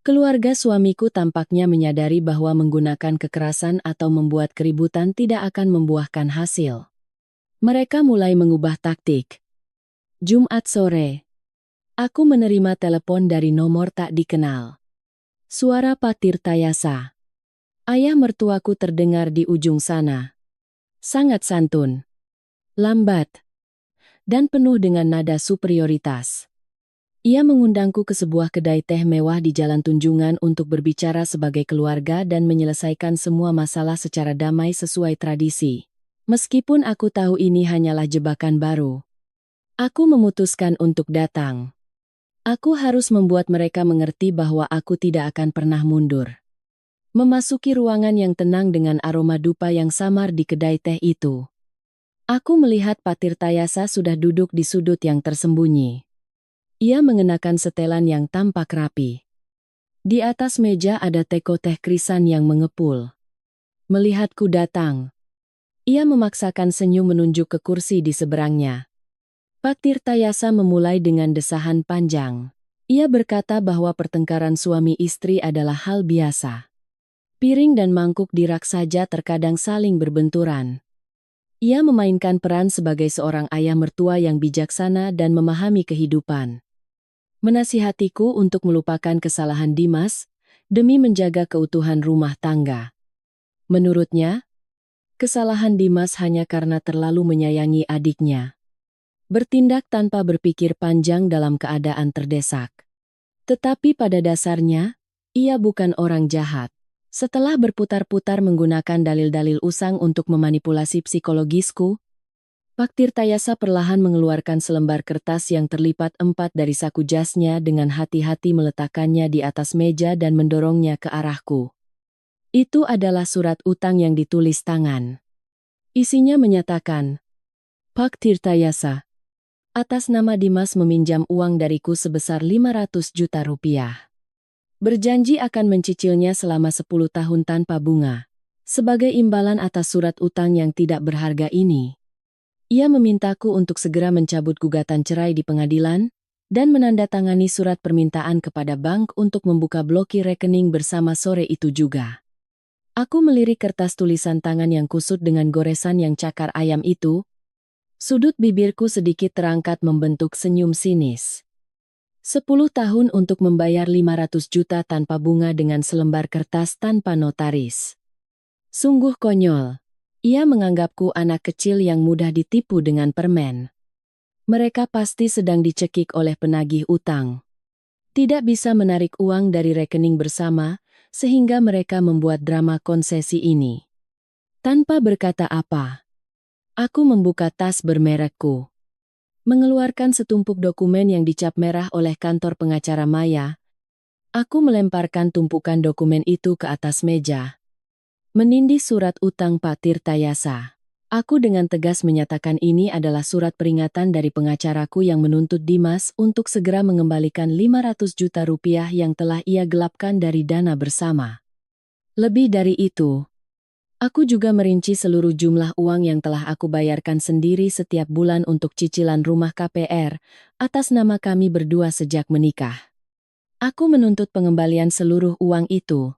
S1: keluarga suamiku tampaknya menyadari bahwa menggunakan kekerasan atau membuat keributan tidak akan membuahkan hasil. Mereka mulai mengubah taktik. Jumat sore, aku menerima telepon dari nomor tak dikenal. Suara Pak Tirtayasa, ayah mertuaku, terdengar di ujung sana. Sangat santun, lambat, dan penuh dengan nada superioritas. Ia mengundangku ke sebuah kedai teh mewah di Jalan Tunjungan untuk berbicara sebagai keluarga dan menyelesaikan semua masalah secara damai sesuai tradisi. Meskipun aku tahu ini hanyalah jebakan baru, aku memutuskan untuk datang. Aku harus membuat mereka mengerti bahwa aku tidak akan pernah mundur. Memasuki ruangan yang tenang dengan aroma dupa yang samar di kedai teh itu, Aku melihat Pak Tirtayasa sudah duduk di sudut yang tersembunyi. Ia mengenakan setelan yang tampak rapi. Di atas meja ada teko teh krisan yang mengepul. Melihatku datang, ia memaksakan senyum menunjuk ke kursi di seberangnya. Pak Tirtayasa memulai dengan desahan panjang. Ia berkata bahwa pertengkaran suami istri adalah hal biasa. Piring dan mangkuk di rak saja terkadang saling berbenturan. Ia memainkan peran sebagai seorang ayah mertua yang bijaksana dan memahami kehidupan. Menasihatiku untuk melupakan kesalahan Dimas demi menjaga keutuhan rumah tangga. Menurutnya, kesalahan Dimas hanya karena terlalu menyayangi adiknya. Bertindak tanpa berpikir panjang dalam keadaan terdesak. Tetapi pada dasarnya, ia bukan orang jahat. Setelah berputar-putar menggunakan dalil-dalil usang untuk memanipulasi psikologisku, Pak Tirtayasa perlahan mengeluarkan selembar kertas yang terlipat 4 dari saku jasnya dengan hati-hati meletakkannya di atas meja dan mendorongnya ke arahku. Itu adalah surat utang yang ditulis tangan. Isinya menyatakan, Pak Tirtayasa, atas nama Dimas meminjam uang dariku sebesar 500 juta rupiah. Berjanji akan mencicilnya selama 10 tahun tanpa bunga. Sebagai imbalan atas surat utang yang tidak berharga ini, ia memintaku untuk segera mencabut gugatan cerai di pengadilan dan menandatangani surat permintaan kepada bank untuk membuka blokir rekening bersama sore itu juga. Aku melirik kertas tulisan tangan yang kusut dengan goresan yang cakar ayam itu. Sudut bibirku sedikit terangkat membentuk senyum sinis. 10 tahun untuk membayar 500 juta tanpa bunga dengan selembar kertas tanpa notaris. Sungguh konyol. Ia menganggapku anak kecil yang mudah ditipu dengan permen. Mereka pasti sedang dicekik oleh penagih utang. Tidak bisa menarik uang dari rekening bersama, sehingga mereka membuat drama konsesi ini. Tanpa berkata apa, aku membuka tas bermerekku. Mengeluarkan setumpuk dokumen yang dicap merah oleh kantor pengacara Maya. Aku melemparkan tumpukan dokumen itu ke atas meja. Menindih surat utang Pak Tirtayasa. Aku dengan tegas menyatakan ini adalah surat peringatan dari pengacaraku yang menuntut Dimas untuk segera mengembalikan 500 juta rupiah yang telah ia gelapkan dari dana bersama. Lebih dari itu, aku juga merinci seluruh jumlah uang yang telah aku bayarkan sendiri setiap bulan untuk cicilan rumah KPR atas nama kami berdua sejak menikah. Aku menuntut pengembalian seluruh uang itu,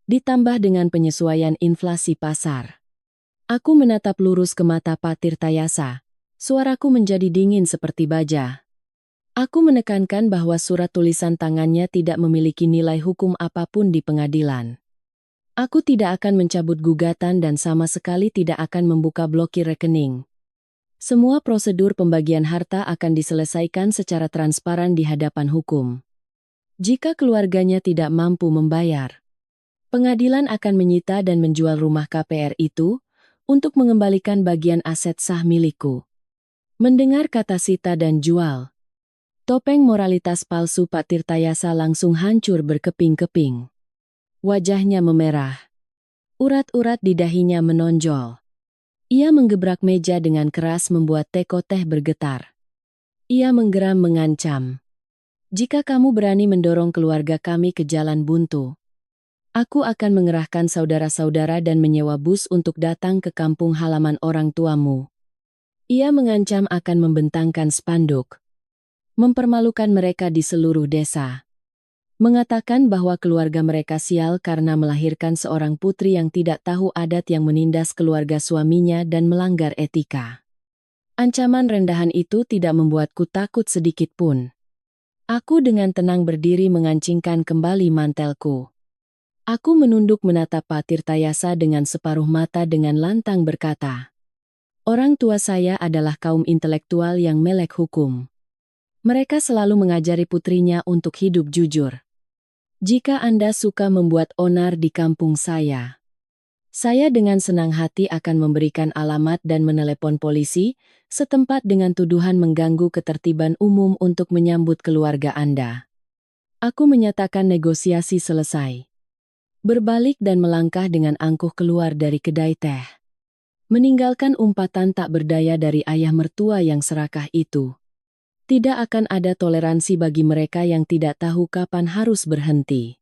S1: ditambah dengan penyesuaian inflasi pasar. Aku menatap lurus ke mata Pak Tirtayasa. Suaraku menjadi dingin seperti baja. Aku menekankan bahwa surat tulisan tangannya tidak memiliki nilai hukum apapun di pengadilan. Aku tidak akan mencabut gugatan dan sama sekali tidak akan membuka blokir rekening. Semua prosedur pembagian harta akan diselesaikan secara transparan di hadapan hukum. Jika keluarganya tidak mampu membayar, pengadilan akan menyita dan menjual rumah KPR itu untuk mengembalikan bagian aset sah milikku. Mendengar kata sita dan jual, topeng moralitas palsu Pak Tirtayasa langsung hancur berkeping-keping. Wajahnya memerah. Urat-urat di dahinya menonjol. Ia menggebrak meja dengan keras membuat teko teh bergetar. Ia menggeram mengancam. Jika kamu berani mendorong keluarga kami ke jalan buntu, aku akan mengerahkan saudara-saudara dan menyewa bus untuk datang ke kampung halaman orang tuamu. Ia mengancam akan membentangkan spanduk, mempermalukan mereka di seluruh desa. Mengatakan bahwa keluarga mereka sial karena melahirkan seorang putri yang tidak tahu adat yang menindas keluarga suaminya dan melanggar etika. Ancaman rendahan itu tidak membuatku takut sedikit pun. Aku dengan tenang berdiri mengancingkan kembali mantelku. Aku menunduk menatap Pak Tirtayasa dengan separuh mata dengan lantang berkata, orang tua saya adalah kaum intelektual yang melek hukum. Mereka selalu mengajari putrinya untuk hidup jujur. Jika Anda suka membuat onar di kampung saya dengan senang hati akan memberikan alamat dan menelepon polisi setempat dengan tuduhan mengganggu ketertiban umum untuk menyambut keluarga Anda. Aku menyatakan negosiasi selesai. Berbalik dan melangkah dengan angkuh keluar dari kedai teh. meninggalkan umpatan tak berdaya dari ayah mertua yang serakah itu. Tidak akan ada toleransi bagi mereka yang tidak tahu kapan harus berhenti.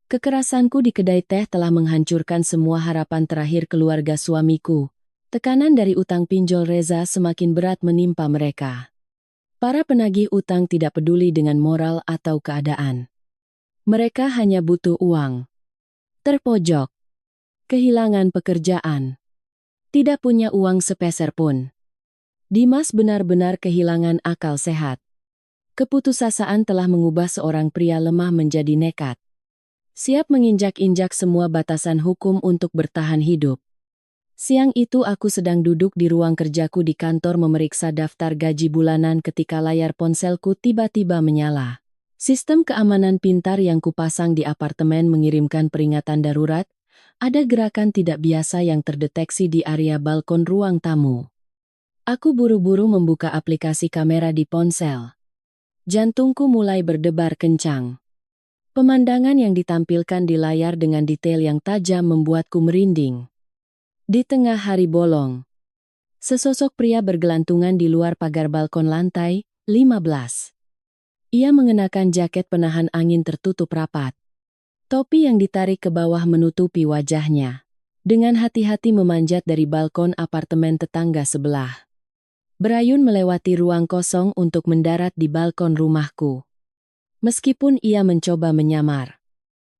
S1: Kekerasanku di kedai teh telah menghancurkan semua harapan terakhir keluarga suamiku. Tekanan dari utang pinjol Reza semakin berat menimpa mereka. Para penagih utang tidak peduli dengan moral atau keadaan. Mereka hanya butuh uang. Terpojok. Kehilangan pekerjaan. Tidak punya uang sepeser pun. Dimas benar-benar kehilangan akal sehat. Keputusasaan telah mengubah seorang pria lemah menjadi nekat. Siap menginjak-injak semua batasan hukum untuk bertahan hidup. Siang itu aku sedang duduk di ruang kerjaku di kantor memeriksa daftar gaji bulanan ketika layar ponselku tiba-tiba menyala. Sistem keamanan pintar yang kupasang di apartemen mengirimkan peringatan darurat. Ada gerakan tidak biasa yang terdeteksi di area balkon ruang tamu. Aku buru-buru membuka aplikasi kamera di ponsel. Jantungku mulai berdebar kencang. Pemandangan yang ditampilkan di layar dengan detail yang tajam membuatku merinding. Di tengah hari bolong, sesosok pria bergelantungan di luar pagar balkon lantai 15. Ia mengenakan jaket penahan angin tertutup rapat. Topi yang ditarik ke bawah menutupi wajahnya. Dengan hati-hati memanjat dari balkon apartemen tetangga sebelah. Berayun melewati ruang kosong untuk mendarat di balkon rumahku. Meskipun ia mencoba menyamar.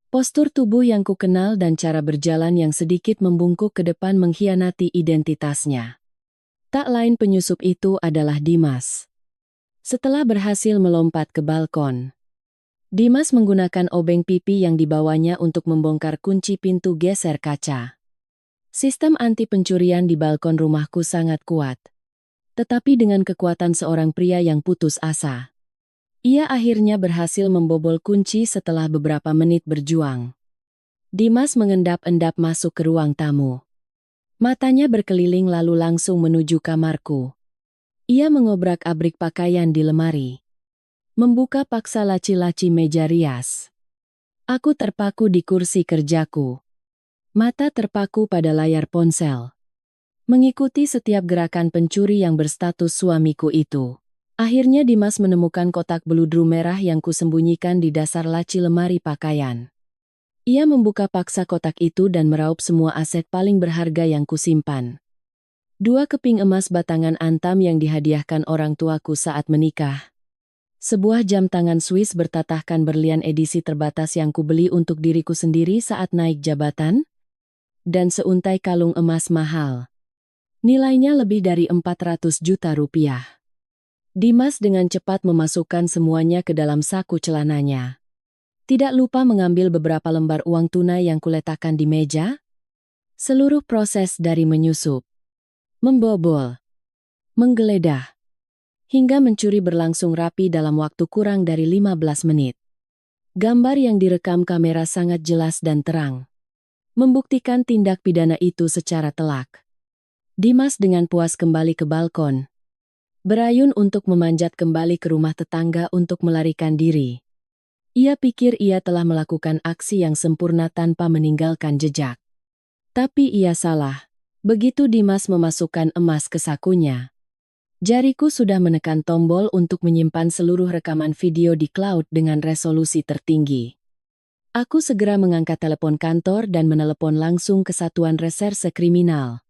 S1: Postur tubuh yang kukenal dan cara berjalan yang sedikit membungkuk ke depan mengkhianati identitasnya. Tak lain penyusup itu adalah Dimas. Setelah berhasil melompat ke balkon, Dimas menggunakan obeng pipi yang dibawanya untuk membongkar kunci pintu geser kaca. Sistem anti pencurian di balkon rumahku sangat kuat. Tetapi dengan kekuatan seorang pria yang putus asa, ia akhirnya berhasil membobol kunci setelah beberapa menit berjuang. Dimas mengendap-endap masuk ke ruang tamu. Matanya berkeliling lalu langsung menuju kamarku. Ia mengobrak-abrik pakaian di lemari. Membuka paksa laci-laci meja rias. Aku terpaku di kursi kerjaku. Mata terpaku pada layar ponsel. Mengikuti setiap gerakan pencuri yang berstatus suamiku itu. Akhirnya Dimas menemukan kotak beludru merah yang kusembunyikan di dasar laci lemari pakaian. Ia membuka paksa kotak itu dan meraup semua aset paling berharga yang kusimpan. 2 keping emas batangan antam yang dihadiahkan orang tuaku saat menikah. Sebuah jam tangan Swiss bertatahkan berlian edisi terbatas yang kubeli untuk diriku sendiri saat naik jabatan. Dan seuntai kalung emas mahal. Nilainya lebih dari 400 juta rupiah. Dimas dengan cepat memasukkan semuanya ke dalam saku celananya. Tidak lupa mengambil beberapa lembar uang tunai yang kuletakkan di meja. Seluruh proses dari menyusup, membobol, menggeledah, hingga mencuri berlangsung rapi dalam waktu kurang dari 15 menit. Gambar yang direkam kamera sangat jelas dan terang. Membuktikan tindak pidana itu secara telak. Dimas dengan puas kembali ke balkon. Berayun untuk memanjat kembali ke rumah tetangga untuk melarikan diri. Ia pikir ia telah melakukan aksi yang sempurna tanpa meninggalkan jejak. Tapi ia salah. Begitu Dimas memasukkan emas ke sakunya, jariku sudah menekan tombol untuk menyimpan seluruh rekaman video di cloud dengan resolusi tertinggi. Aku segera mengangkat telepon kantor dan menelepon langsung ke Satuan Reserse Kriminal.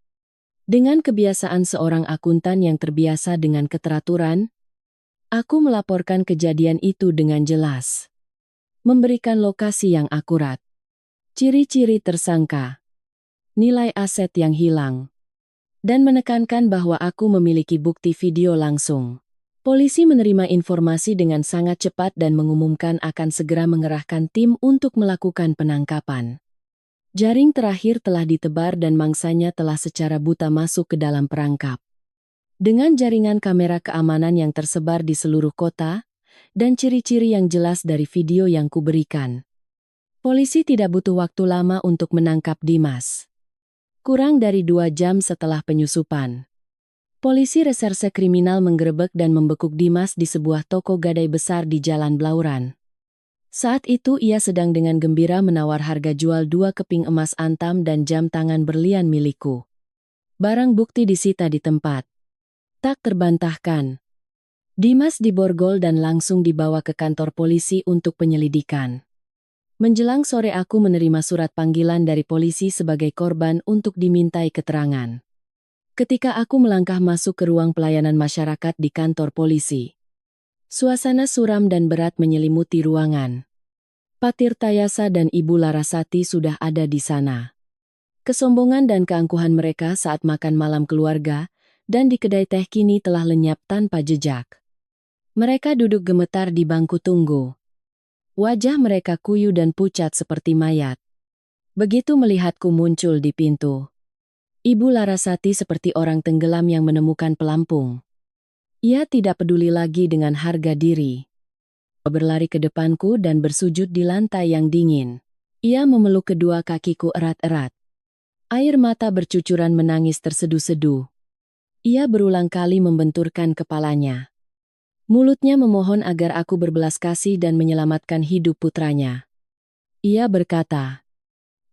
S1: Dengan kebiasaan seorang akuntan yang terbiasa dengan keteraturan, aku melaporkan kejadian itu dengan jelas. Memberikan lokasi yang akurat, ciri-ciri tersangka, nilai aset yang hilang, dan menekankan bahwa aku memiliki bukti video langsung. Polisi menerima informasi dengan sangat cepat dan mengumumkan akan segera mengerahkan tim untuk melakukan penangkapan. Jaring terakhir telah ditebar dan mangsanya telah secara buta masuk ke dalam perangkap. Dengan jaringan kamera keamanan yang tersebar di seluruh kota, dan ciri-ciri yang jelas dari video yang kuberikan, polisi tidak butuh waktu lama untuk menangkap Dimas. Kurang dari 2 jam setelah penyusupan, polisi reserse kriminal menggerebek dan membekuk Dimas di sebuah toko gadai besar di Jalan Blauran. Saat itu ia sedang dengan gembira menawar harga jual 2 keping emas antam dan jam tangan berlian milikku. Barang bukti disita di tempat. Tak terbantahkan. Dimas diborgol dan langsung dibawa ke kantor polisi untuk penyelidikan. Menjelang sore aku menerima surat panggilan dari polisi sebagai korban untuk dimintai keterangan. Ketika aku melangkah masuk ke ruang pelayanan masyarakat di kantor polisi, suasana suram dan berat menyelimuti ruangan. Pak Tirtayasa dan Ibu Larasati sudah ada di sana. Kesombongan dan keangkuhan mereka saat makan malam keluarga dan di kedai teh kini telah lenyap tanpa jejak. Mereka duduk gemetar di bangku tunggu. Wajah mereka kuyu dan pucat seperti mayat. Begitu melihatku muncul di pintu, Ibu Larasati seperti orang tenggelam yang menemukan pelampung. Ia tidak peduli lagi dengan harga diri. Berlari ke depanku dan bersujud di lantai yang dingin. Ia memeluk kedua kakiku erat-erat. Air mata bercucuran menangis terseduh-seduh. Ia berulang kali membenturkan kepalanya. Mulutnya memohon agar aku berbelas kasih dan menyelamatkan hidup putranya. Ia berkata,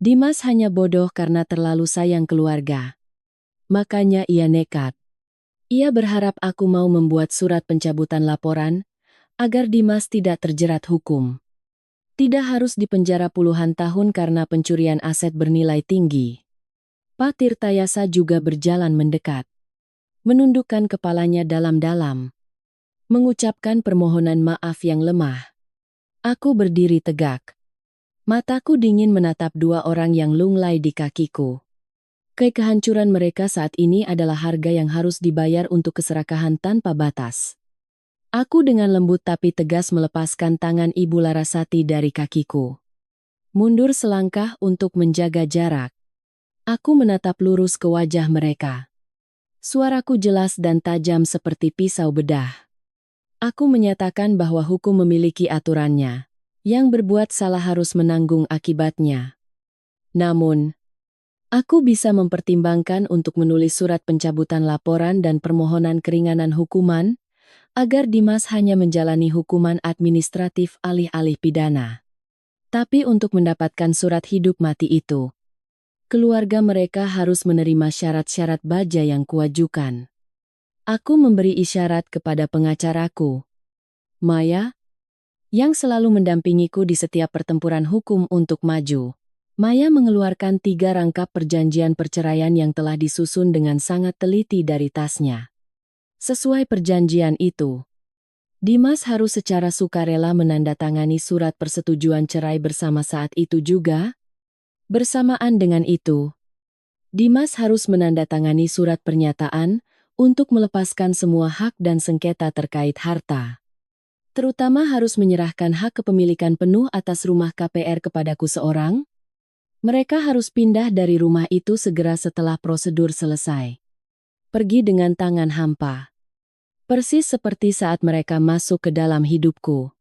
S1: Dimas hanya bodoh karena terlalu sayang keluarga. Makanya ia nekat. Ia berharap aku mau membuat surat pencabutan laporan, agar Dimas tidak terjerat hukum. Tidak harus dipenjara puluhan tahun karena pencurian aset bernilai tinggi. Pak Tirtayasa juga berjalan mendekat. Menundukkan kepalanya dalam-dalam. Mengucapkan permohonan maaf yang lemah. Aku berdiri tegak. Mataku dingin menatap dua orang yang lunglai di kakiku. Kehancuran mereka saat ini adalah harga yang harus dibayar untuk keserakahan tanpa batas. Aku dengan lembut tapi tegas melepaskan tangan Ibu Larasati dari kakiku. Mundur selangkah untuk menjaga jarak. Aku menatap lurus ke wajah mereka. Suaraku jelas dan tajam seperti pisau bedah. Aku menyatakan bahwa hukum memiliki aturannya. Yang berbuat salah harus menanggung akibatnya. Namun, aku bisa mempertimbangkan untuk menulis surat pencabutan laporan dan permohonan keringanan hukuman, agar Dimas hanya menjalani hukuman administratif alih-alih pidana. Tapi untuk mendapatkan surat hidup mati itu, keluarga mereka harus menerima syarat-syarat baja yang kuajukan. Aku memberi isyarat kepada pengacaraku, Maya, yang selalu mendampingiku di setiap pertempuran hukum untuk maju. Maya mengeluarkan 3 rangkap perjanjian perceraian yang telah disusun dengan sangat teliti dari tasnya. Sesuai perjanjian itu, Dimas harus secara sukarela menandatangani surat persetujuan cerai bersama saat itu juga. Bersamaan dengan itu, Dimas harus menandatangani surat pernyataan untuk melepaskan semua hak dan sengketa terkait harta. Terutama harus menyerahkan hak kepemilikan penuh atas rumah KPR kepadaku seorang. Mereka harus pindah dari rumah itu segera setelah prosedur selesai. Pergi dengan tangan hampa. Persis seperti saat mereka masuk ke dalam hidupku.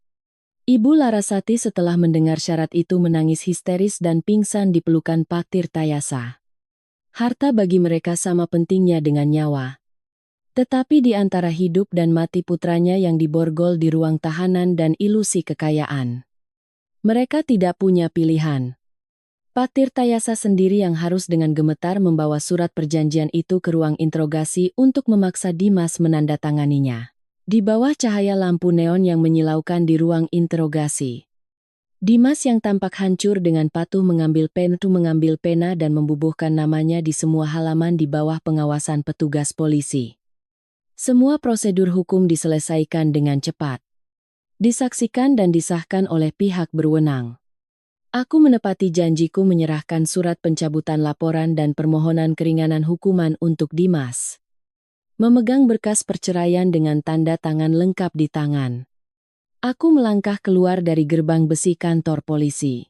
S1: Ibu Larasati setelah mendengar syarat itu menangis histeris dan pingsan di pelukan Pak Tirtayasa. Harta bagi mereka sama pentingnya dengan nyawa. Tetapi di antara hidup dan mati putranya yang diborgol di ruang tahanan dan ilusi kekayaan, mereka tidak punya pilihan. Pak Tirtayasa sendiri yang harus dengan gemetar membawa surat perjanjian itu ke ruang interogasi untuk memaksa Dimas menandatanganinya. Di bawah cahaya lampu neon yang menyilaukan di ruang interogasi, Dimas yang tampak hancur dengan patuh mengambil pena dan membubuhkan namanya di semua halaman di bawah pengawasan petugas polisi. Semua prosedur hukum diselesaikan dengan cepat. Disaksikan dan disahkan oleh pihak berwenang. Aku menepati janjiku menyerahkan surat pencabutan laporan dan permohonan keringanan hukuman untuk Dimas. Memegang berkas perceraian dengan tanda tangan lengkap di tangan. Aku melangkah keluar dari gerbang besi kantor polisi.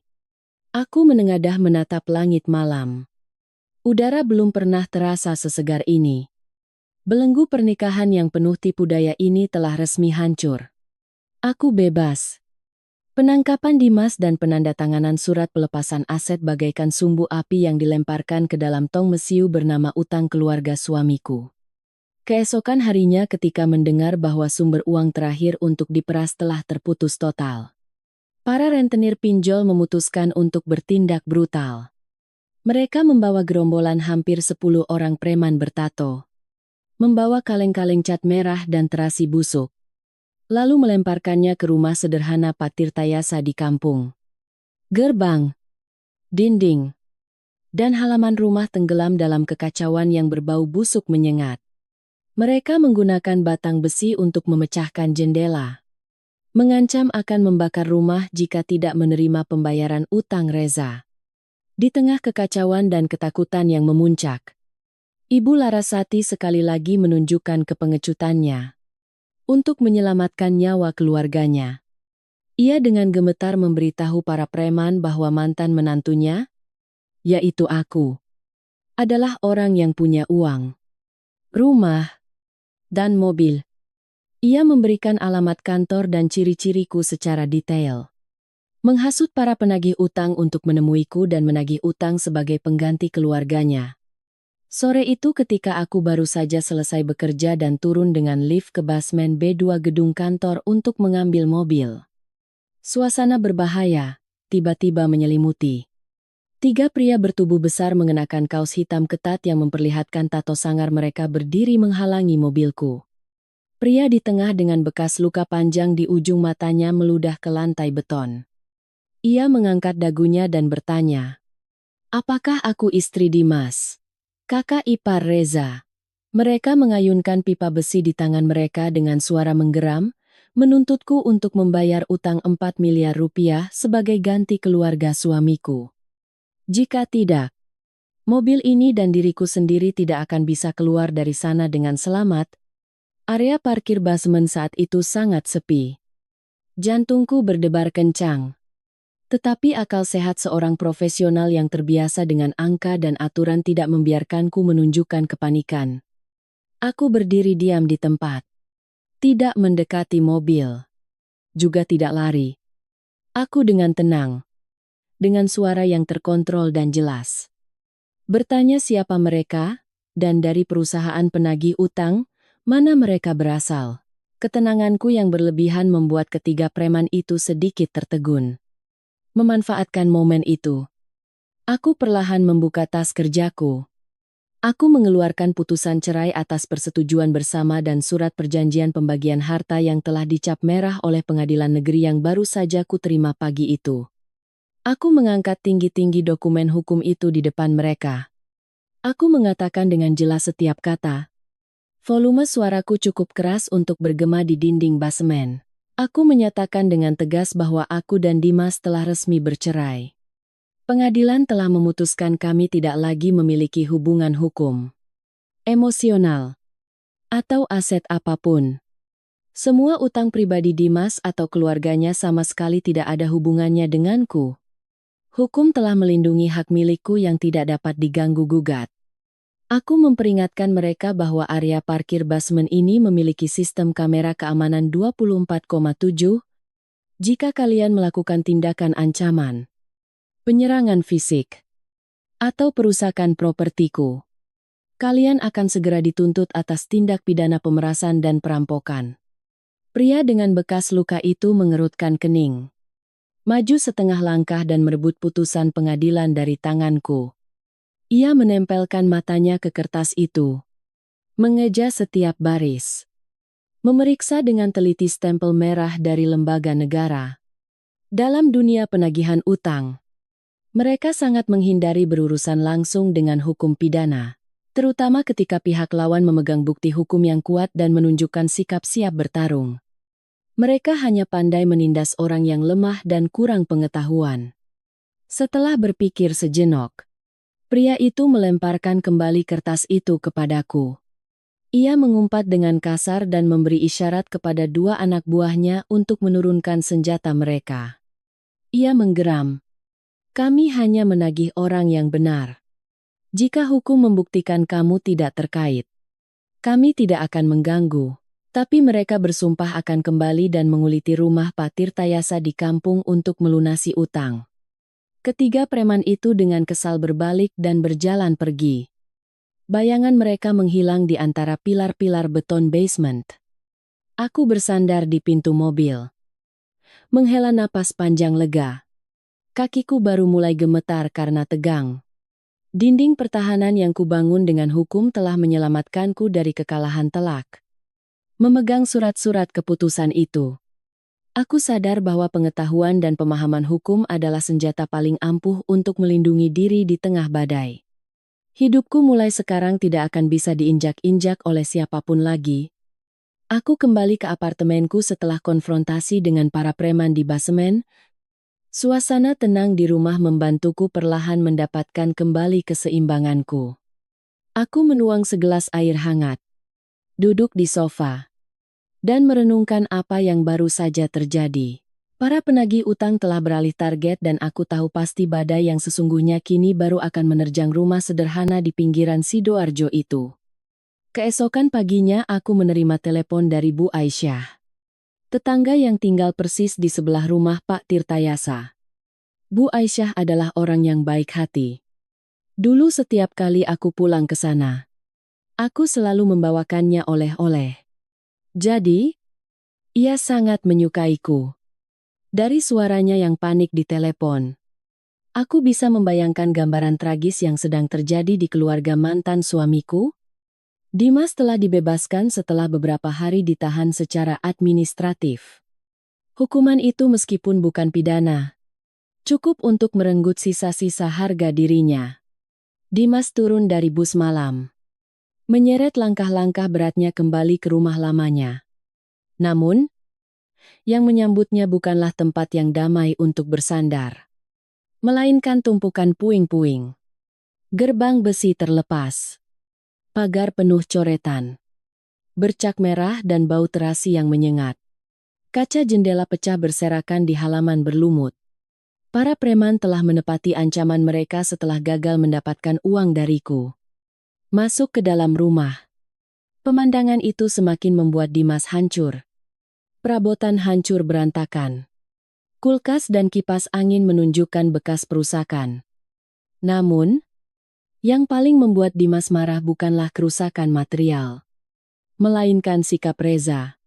S1: Aku menengadah menatap langit malam. Udara belum pernah terasa sesegar ini. Belenggu pernikahan yang penuh tipu daya ini telah resmi hancur. Aku bebas. Penangkapan Dimas dan penandatanganan surat pelepasan aset bagaikan sumbu api yang dilemparkan ke dalam tong mesiu bernama utang keluarga suamiku. Keesokan harinya ketika mendengar bahwa sumber uang terakhir untuk diperas telah terputus total, para rentenir pinjol memutuskan untuk bertindak brutal. Mereka membawa gerombolan hampir 10 orang preman bertato. Membawa kaleng-kaleng cat merah dan terasi busuk. Lalu melemparkannya ke rumah sederhana Pak Tirtayasa di kampung. Gerbang, dinding, dan halaman rumah tenggelam dalam kekacauan yang berbau busuk menyengat. Mereka menggunakan batang besi untuk memecahkan jendela. Mengancam akan membakar rumah jika tidak menerima pembayaran utang Reza. Di tengah kekacauan dan ketakutan yang memuncak, Ibu Larasati sekali lagi menunjukkan kepengecutannya. Untuk menyelamatkan nyawa keluarganya, ia dengan gemetar memberitahu para preman bahwa mantan menantunya, yaitu aku, adalah orang yang punya uang, rumah, dan mobil. Ia memberikan alamat kantor dan ciri-ciriku secara detail. Menghasut para penagih utang untuk menemuiku dan menagih utang sebagai pengganti keluarganya. Sore itu ketika aku baru saja selesai bekerja dan turun dengan lift ke basement B2 gedung kantor untuk mengambil mobil. Suasana berbahaya, tiba-tiba menyelimuti. 3 pria bertubuh besar mengenakan kaos hitam ketat yang memperlihatkan tato sangar mereka berdiri menghalangi mobilku. Pria di tengah dengan bekas luka panjang di ujung matanya meludah ke lantai beton. Ia mengangkat dagunya dan bertanya, "Apakah aku istri Dimas? Kakak ipar Reza?" Mereka mengayunkan pipa besi di tangan mereka dengan suara menggeram, menuntutku untuk membayar utang 4 miliar rupiah sebagai ganti keluarga suamiku. Jika tidak, mobil ini dan diriku sendiri tidak akan bisa keluar dari sana dengan selamat. Area parkir basement saat itu sangat sepi. Jantungku berdebar kencang. Tetapi akal sehat seorang profesional yang terbiasa dengan angka dan aturan tidak membiarkanku menunjukkan kepanikan. Aku berdiri diam di tempat. Tidak mendekati mobil. Juga tidak lari. Aku dengan tenang. Dengan suara yang terkontrol dan jelas. Bertanya siapa mereka, dan dari perusahaan penagih utang, mana mereka berasal. Ketenanganku yang berlebihan membuat ketiga preman itu sedikit tertegun. Memanfaatkan momen itu, aku perlahan membuka tas kerjaku. Aku mengeluarkan putusan cerai atas persetujuan bersama dan surat perjanjian pembagian harta yang telah dicap merah oleh pengadilan negeri yang baru saja kuterima pagi itu. Aku mengangkat tinggi-tinggi dokumen hukum itu di depan mereka. Aku mengatakan dengan jelas setiap kata. Volume suaraku cukup keras untuk bergema di dinding basement. Aku menyatakan dengan tegas bahwa aku dan Dimas telah resmi bercerai. Pengadilan telah memutuskan kami tidak lagi memiliki hubungan hukum, emosional, atau aset apapun. Semua utang pribadi Dimas atau keluarganya sama sekali tidak ada hubungannya denganku. Hukum telah melindungi hak milikku yang tidak dapat diganggu-gugat. Aku memperingatkan mereka bahwa area parkir basement ini memiliki sistem kamera keamanan 24,7. Jika kalian melakukan tindakan ancaman, penyerangan fisik, atau perusakan propertiku, kalian akan segera dituntut atas tindak pidana pemerasan dan perampokan. Pria dengan bekas luka itu mengerutkan kening. Maju setengah langkah dan merebut putusan pengadilan dari tanganku. Ia menempelkan matanya ke kertas itu. Mengeja setiap baris. Memeriksa dengan teliti stempel merah dari lembaga negara. Dalam dunia penagihan utang, mereka sangat menghindari berurusan langsung dengan hukum pidana. Terutama ketika pihak lawan memegang bukti hukum yang kuat dan menunjukkan sikap siap bertarung. Mereka hanya pandai menindas orang yang lemah dan kurang pengetahuan. Setelah berpikir sejenak, pria itu melemparkan kembali kertas itu kepadaku. Ia mengumpat dengan kasar dan memberi isyarat kepada 2 anak buahnya untuk menurunkan senjata mereka. Ia menggeram. Kami hanya menagih orang yang benar. Jika hukum membuktikan kamu tidak terkait, kami tidak akan mengganggu. Tapi mereka bersumpah akan kembali dan menguliti rumah Pak Tirtayasa di kampung untuk melunasi utang. Ketiga preman itu dengan kesal berbalik dan berjalan pergi. Bayangan mereka menghilang di antara pilar-pilar beton basement. Aku bersandar di pintu mobil. Menghela napas panjang lega. Kakiku baru mulai gemetar karena tegang. Dinding pertahanan yang kubangun dengan hukum telah menyelamatkanku dari kekalahan telak. Memegang surat-surat keputusan itu, aku sadar bahwa pengetahuan dan pemahaman hukum adalah senjata paling ampuh untuk melindungi diri di tengah badai. Hidupku mulai sekarang tidak akan bisa diinjak-injak oleh siapapun lagi. Aku kembali ke apartemenku setelah konfrontasi dengan para preman di basemen. Suasana tenang di rumah membantuku perlahan mendapatkan kembali keseimbanganku. Aku menuang segelas air hangat, duduk di sofa, dan merenungkan apa yang baru saja terjadi. Para penagih utang telah beralih target dan aku tahu pasti badai yang sesungguhnya kini baru akan menerjang rumah sederhana di pinggiran Sidoarjo itu. Keesokan paginya aku menerima telepon dari Bu Aisyah, tetangga yang tinggal persis di sebelah rumah Pak Tirtayasa. Bu Aisyah adalah orang yang baik hati. Dulu setiap kali aku pulang ke sana, aku selalu membawakannya oleh-oleh. Jadi, ia sangat menyukaiku. Dari suaranya yang panik di telepon, aku bisa membayangkan gambaran tragis yang sedang terjadi di keluarga mantan suamiku. Dimas telah dibebaskan setelah beberapa hari ditahan secara administratif. Hukuman itu meskipun bukan pidana, cukup untuk merenggut sisa-sisa harga dirinya. Dimas turun dari bus malam, menyeret langkah-langkah beratnya kembali ke rumah lamanya. Namun, yang menyambutnya bukanlah tempat yang damai untuk bersandar, melainkan tumpukan puing-puing. Gerbang besi terlepas, pagar penuh coretan, bercak merah dan bau terasi yang menyengat. Kaca jendela pecah berserakan di halaman berlumut. Para preman telah menepati ancaman mereka setelah gagal mendapatkan uang dariku. Masuk ke dalam rumah. Pemandangan itu semakin membuat Dimas hancur. Perabotan hancur berantakan. Kulkas dan kipas angin menunjukkan bekas perusakan. Namun, yang paling membuat Dimas marah bukanlah kerusakan material, melainkan sikap Reza,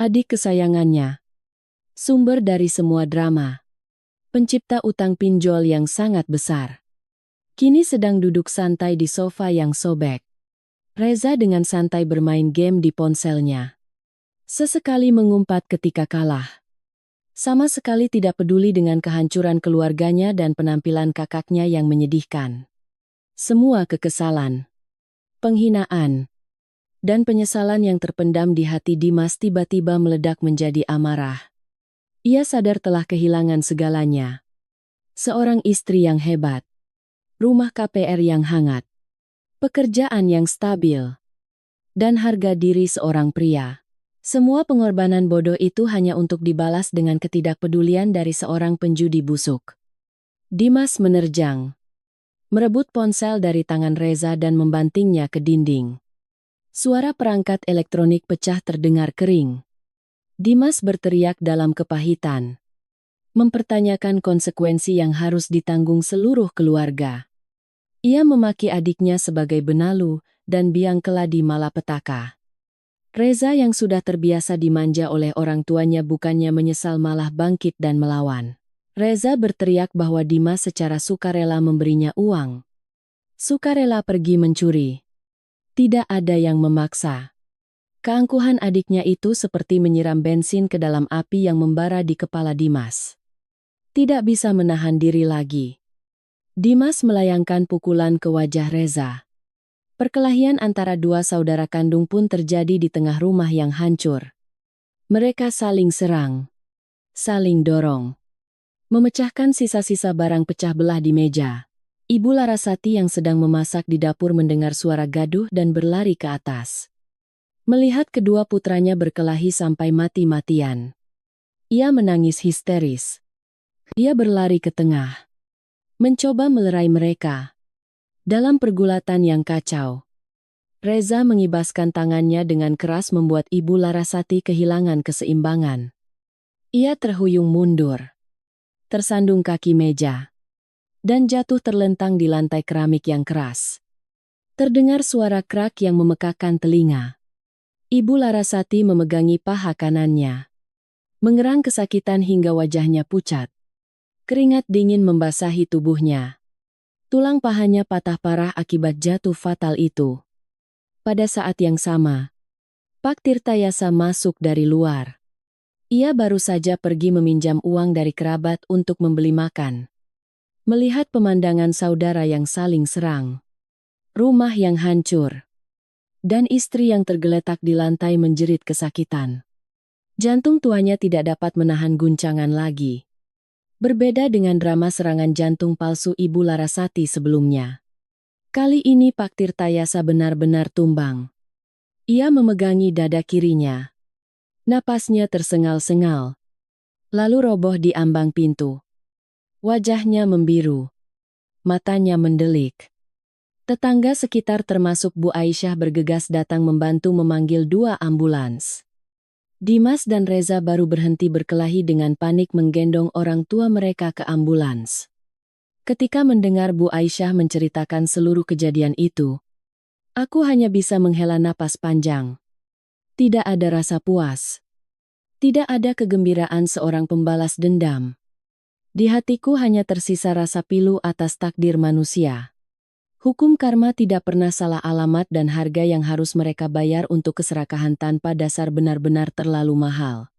S1: adik kesayangannya, sumber dari semua drama, pencipta utang pinjol yang sangat besar. Kini sedang duduk santai di sofa yang sobek. Reza dengan santai bermain game di ponselnya. Sesekali mengumpat ketika kalah. Sama sekali tidak peduli dengan kehancuran keluarganya dan penampilan kakaknya yang menyedihkan. Semua kekesalan, penghinaan, dan penyesalan yang terpendam di hati Dimas tiba-tiba meledak menjadi amarah. Ia sadar telah kehilangan segalanya. Seorang istri yang hebat, rumah KPR yang hangat, pekerjaan yang stabil, dan harga diri seorang pria. Semua pengorbanan bodoh itu hanya untuk dibalas dengan ketidakpedulian dari seorang penjudi busuk. Dimas menerjang, merebut ponsel dari tangan Reza dan membantingnya ke dinding. Suara perangkat elektronik pecah terdengar kering. Dimas berteriak dalam kepahitan, mempertanyakan konsekuensi yang harus ditanggung seluruh keluarga. Ia memaki adiknya sebagai benalu dan biang keladi malapetaka. Reza yang sudah terbiasa dimanja oleh orang tuanya bukannya menyesal malah bangkit dan melawan. Reza berteriak bahwa Dimas secara sukarela memberinya uang. Sukarela pergi mencuri. Tidak ada yang memaksa. Keangkuhan adiknya itu seperti menyiram bensin ke dalam api yang membara di kepala Dimas. Tidak bisa menahan diri lagi. Dimas melayangkan pukulan ke wajah Reza. Perkelahian antara dua saudara kandung pun terjadi di tengah rumah yang hancur. Mereka saling serang, saling dorong, memecahkan sisa-sisa barang pecah belah di meja. Ibu Larasati yang sedang memasak di dapur mendengar suara gaduh dan berlari ke atas. Melihat kedua putranya berkelahi sampai mati-matian, ia menangis histeris. Ia berlari ke tengah, mencoba melerai mereka. Dalam pergulatan yang kacau, Reza mengibaskan tangannya dengan keras membuat Ibu Larasati kehilangan keseimbangan. Ia terhuyung mundur, tersandung kaki meja, dan jatuh terlentang di lantai keramik yang keras. Terdengar suara krak yang memekakkan telinga. Ibu Larasati memegangi paha kanannya, mengerang kesakitan hingga wajahnya pucat. Keringat dingin membasahi tubuhnya. Tulang pahanya patah parah akibat jatuh fatal itu. Pada saat yang sama, Pak Tirtayasa masuk dari luar. Ia baru saja pergi meminjam uang dari kerabat untuk membeli makan. Melihat pemandangan saudara yang saling serang, rumah yang hancur, dan istri yang tergeletak di lantai menjerit kesakitan. Jantung tuanya tidak dapat menahan guncangan lagi. Berbeda dengan drama serangan jantung palsu Ibu Larasati sebelumnya. Kali ini Pak Tirtayasa benar-benar tumbang. Ia memegangi dada kirinya. Napasnya tersengal-sengal. Lalu roboh di ambang pintu. Wajahnya membiru. Matanya mendelik. Tetangga sekitar termasuk Bu Aisyah bergegas datang membantu memanggil 2 ambulans. Dimas dan Reza baru berhenti berkelahi dengan panik menggendong orang tua mereka ke ambulans. Ketika mendengar Bu Aisyah menceritakan seluruh kejadian itu, aku hanya bisa menghela napas panjang. Tidak ada rasa puas. Tidak ada kegembiraan seorang pembalas dendam. Di hatiku hanya tersisa rasa pilu atas takdir manusia. Hukum karma tidak pernah salah alamat dan harga yang harus mereka bayar untuk keserakahan tanpa dasar benar-benar terlalu mahal.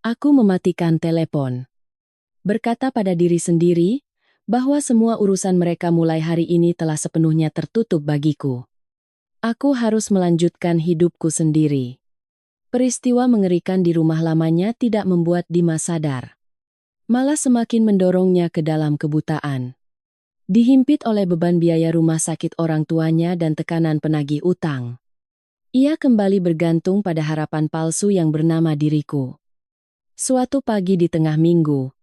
S1: Aku mematikan telepon. Berkata pada diri sendiri, bahwa semua urusan mereka mulai hari ini telah sepenuhnya tertutup bagiku. Aku harus melanjutkan hidupku sendiri. Peristiwa mengerikan di rumah lamanya tidak membuat Dimas sadar. Malah semakin mendorongnya ke dalam kebutaan. Dihimpit oleh beban biaya rumah sakit orang tuanya dan tekanan penagih utang. Ia kembali bergantung pada harapan palsu yang bernama diriku. Suatu pagi di tengah minggu,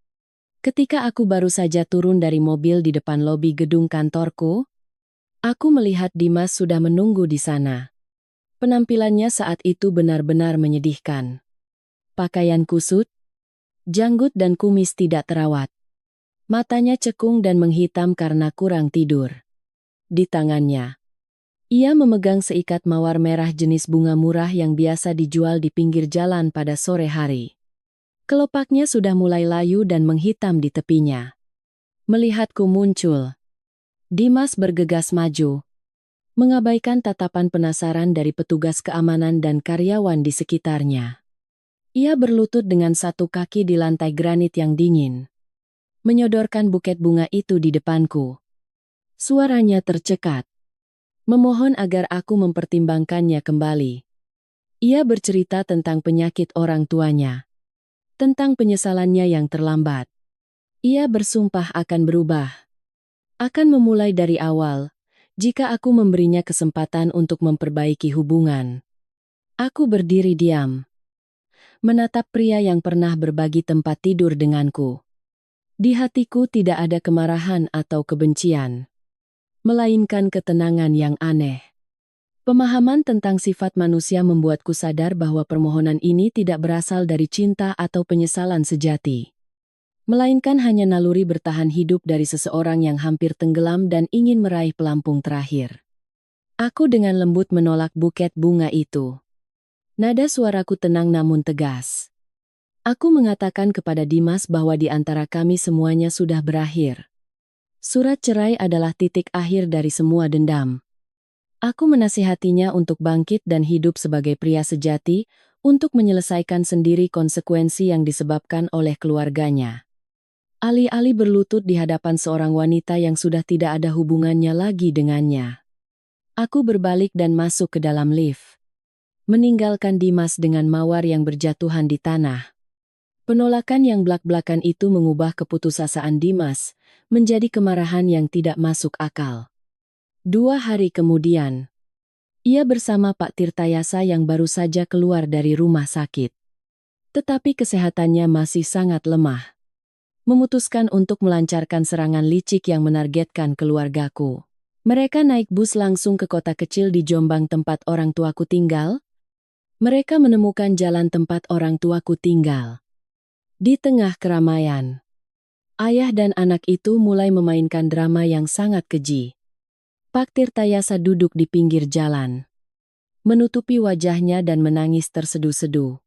S1: ketika aku baru saja turun dari mobil di depan lobi gedung kantorku, aku melihat Dimas sudah menunggu di sana. Penampilannya saat itu benar-benar menyedihkan. Pakaian kusut, janggut dan kumis tidak terawat. Matanya cekung dan menghitam karena kurang tidur. Di tangannya, ia memegang seikat mawar merah jenis bunga murah yang biasa dijual di pinggir jalan pada sore hari. Kelopaknya sudah mulai layu dan menghitam di tepinya. Melihatku muncul, Dimas bergegas maju, mengabaikan tatapan penasaran dari petugas keamanan dan karyawan di sekitarnya. Ia berlutut dengan satu kaki di lantai granit yang dingin, menyodorkan buket bunga itu di depanku. Suaranya tercekat, memohon agar aku mempertimbangkannya kembali. Ia bercerita tentang penyakit orang tuanya, tentang penyesalannya yang terlambat. Ia bersumpah akan berubah, akan memulai dari awal, jika aku memberinya kesempatan untuk memperbaiki hubungan. Aku berdiri diam, menatap pria yang pernah berbagi tempat tidur denganku. Di hatiku tidak ada kemarahan atau kebencian, melainkan ketenangan yang aneh. Pemahaman tentang sifat manusia membuatku sadar bahwa permohonan ini tidak berasal dari cinta atau penyesalan sejati, melainkan hanya naluri bertahan hidup dari seseorang yang hampir tenggelam dan ingin meraih pelampung terakhir. Aku dengan lembut menolak buket bunga itu. Nada suaraku tenang namun tegas. Aku mengatakan kepada Dimas bahwa di antara kami semuanya sudah berakhir. Surat cerai adalah titik akhir dari semua dendam. Aku menasihatinya untuk bangkit dan hidup sebagai pria sejati, untuk menyelesaikan sendiri konsekuensi yang disebabkan oleh keluarganya. Alih-alih berlutut di hadapan seorang wanita yang sudah tidak ada hubungannya lagi dengannya, aku berbalik dan masuk ke dalam lift, meninggalkan Dimas dengan mawar yang berjatuhan di tanah. Penolakan yang blak-blakan itu mengubah keputusasaan Dimas menjadi kemarahan yang tidak masuk akal. 2 hari kemudian, ia bersama Pak Tirtayasa yang baru saja keluar dari rumah sakit. Tetapi kesehatannya masih sangat lemah. Memutuskan untuk melancarkan serangan licik yang menargetkan keluargaku. Mereka naik bus langsung ke kota kecil di Jombang tempat orang tuaku tinggal. Mereka menemukan jalan tempat orang tuaku tinggal. Di tengah keramaian, ayah dan anak itu mulai memainkan drama yang sangat keji. Pak Tirtayasa duduk di pinggir jalan, menutupi wajahnya dan menangis terseduh-seduh.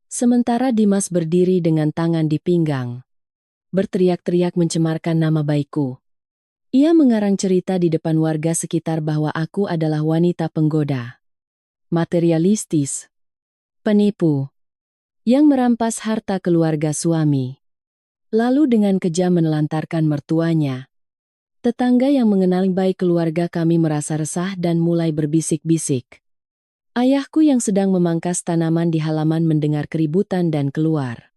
S1: Sementara Dimas berdiri dengan tangan di pinggang, berteriak-teriak mencemarkan nama baikku. Ia mengarang cerita di depan warga sekitar bahwa aku adalah wanita penggoda, materialistis, penipu, yang merampas harta keluarga suami. Lalu dengan kejam menelantarkan mertuanya. Tetangga yang mengenal baik keluarga kami merasa resah dan mulai berbisik-bisik. Ayahku yang sedang memangkas tanaman di halaman mendengar keributan dan keluar.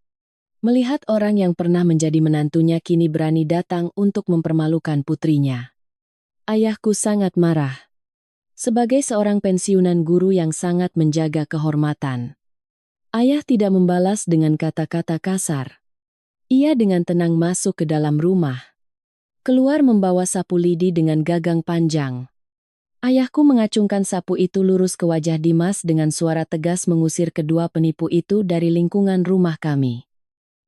S1: Melihat orang yang pernah menjadi menantunya kini berani datang untuk mempermalukan putrinya. Ayahku sangat marah. Sebagai seorang pensiunan guru yang sangat menjaga kehormatan, ayah tidak membalas dengan kata-kata kasar. Ia dengan tenang masuk ke dalam rumah. Keluar membawa sapu lidi dengan gagang panjang. Ayahku mengacungkan sapu itu lurus ke wajah Dimas dengan suara tegas mengusir kedua penipu itu dari lingkungan rumah kami.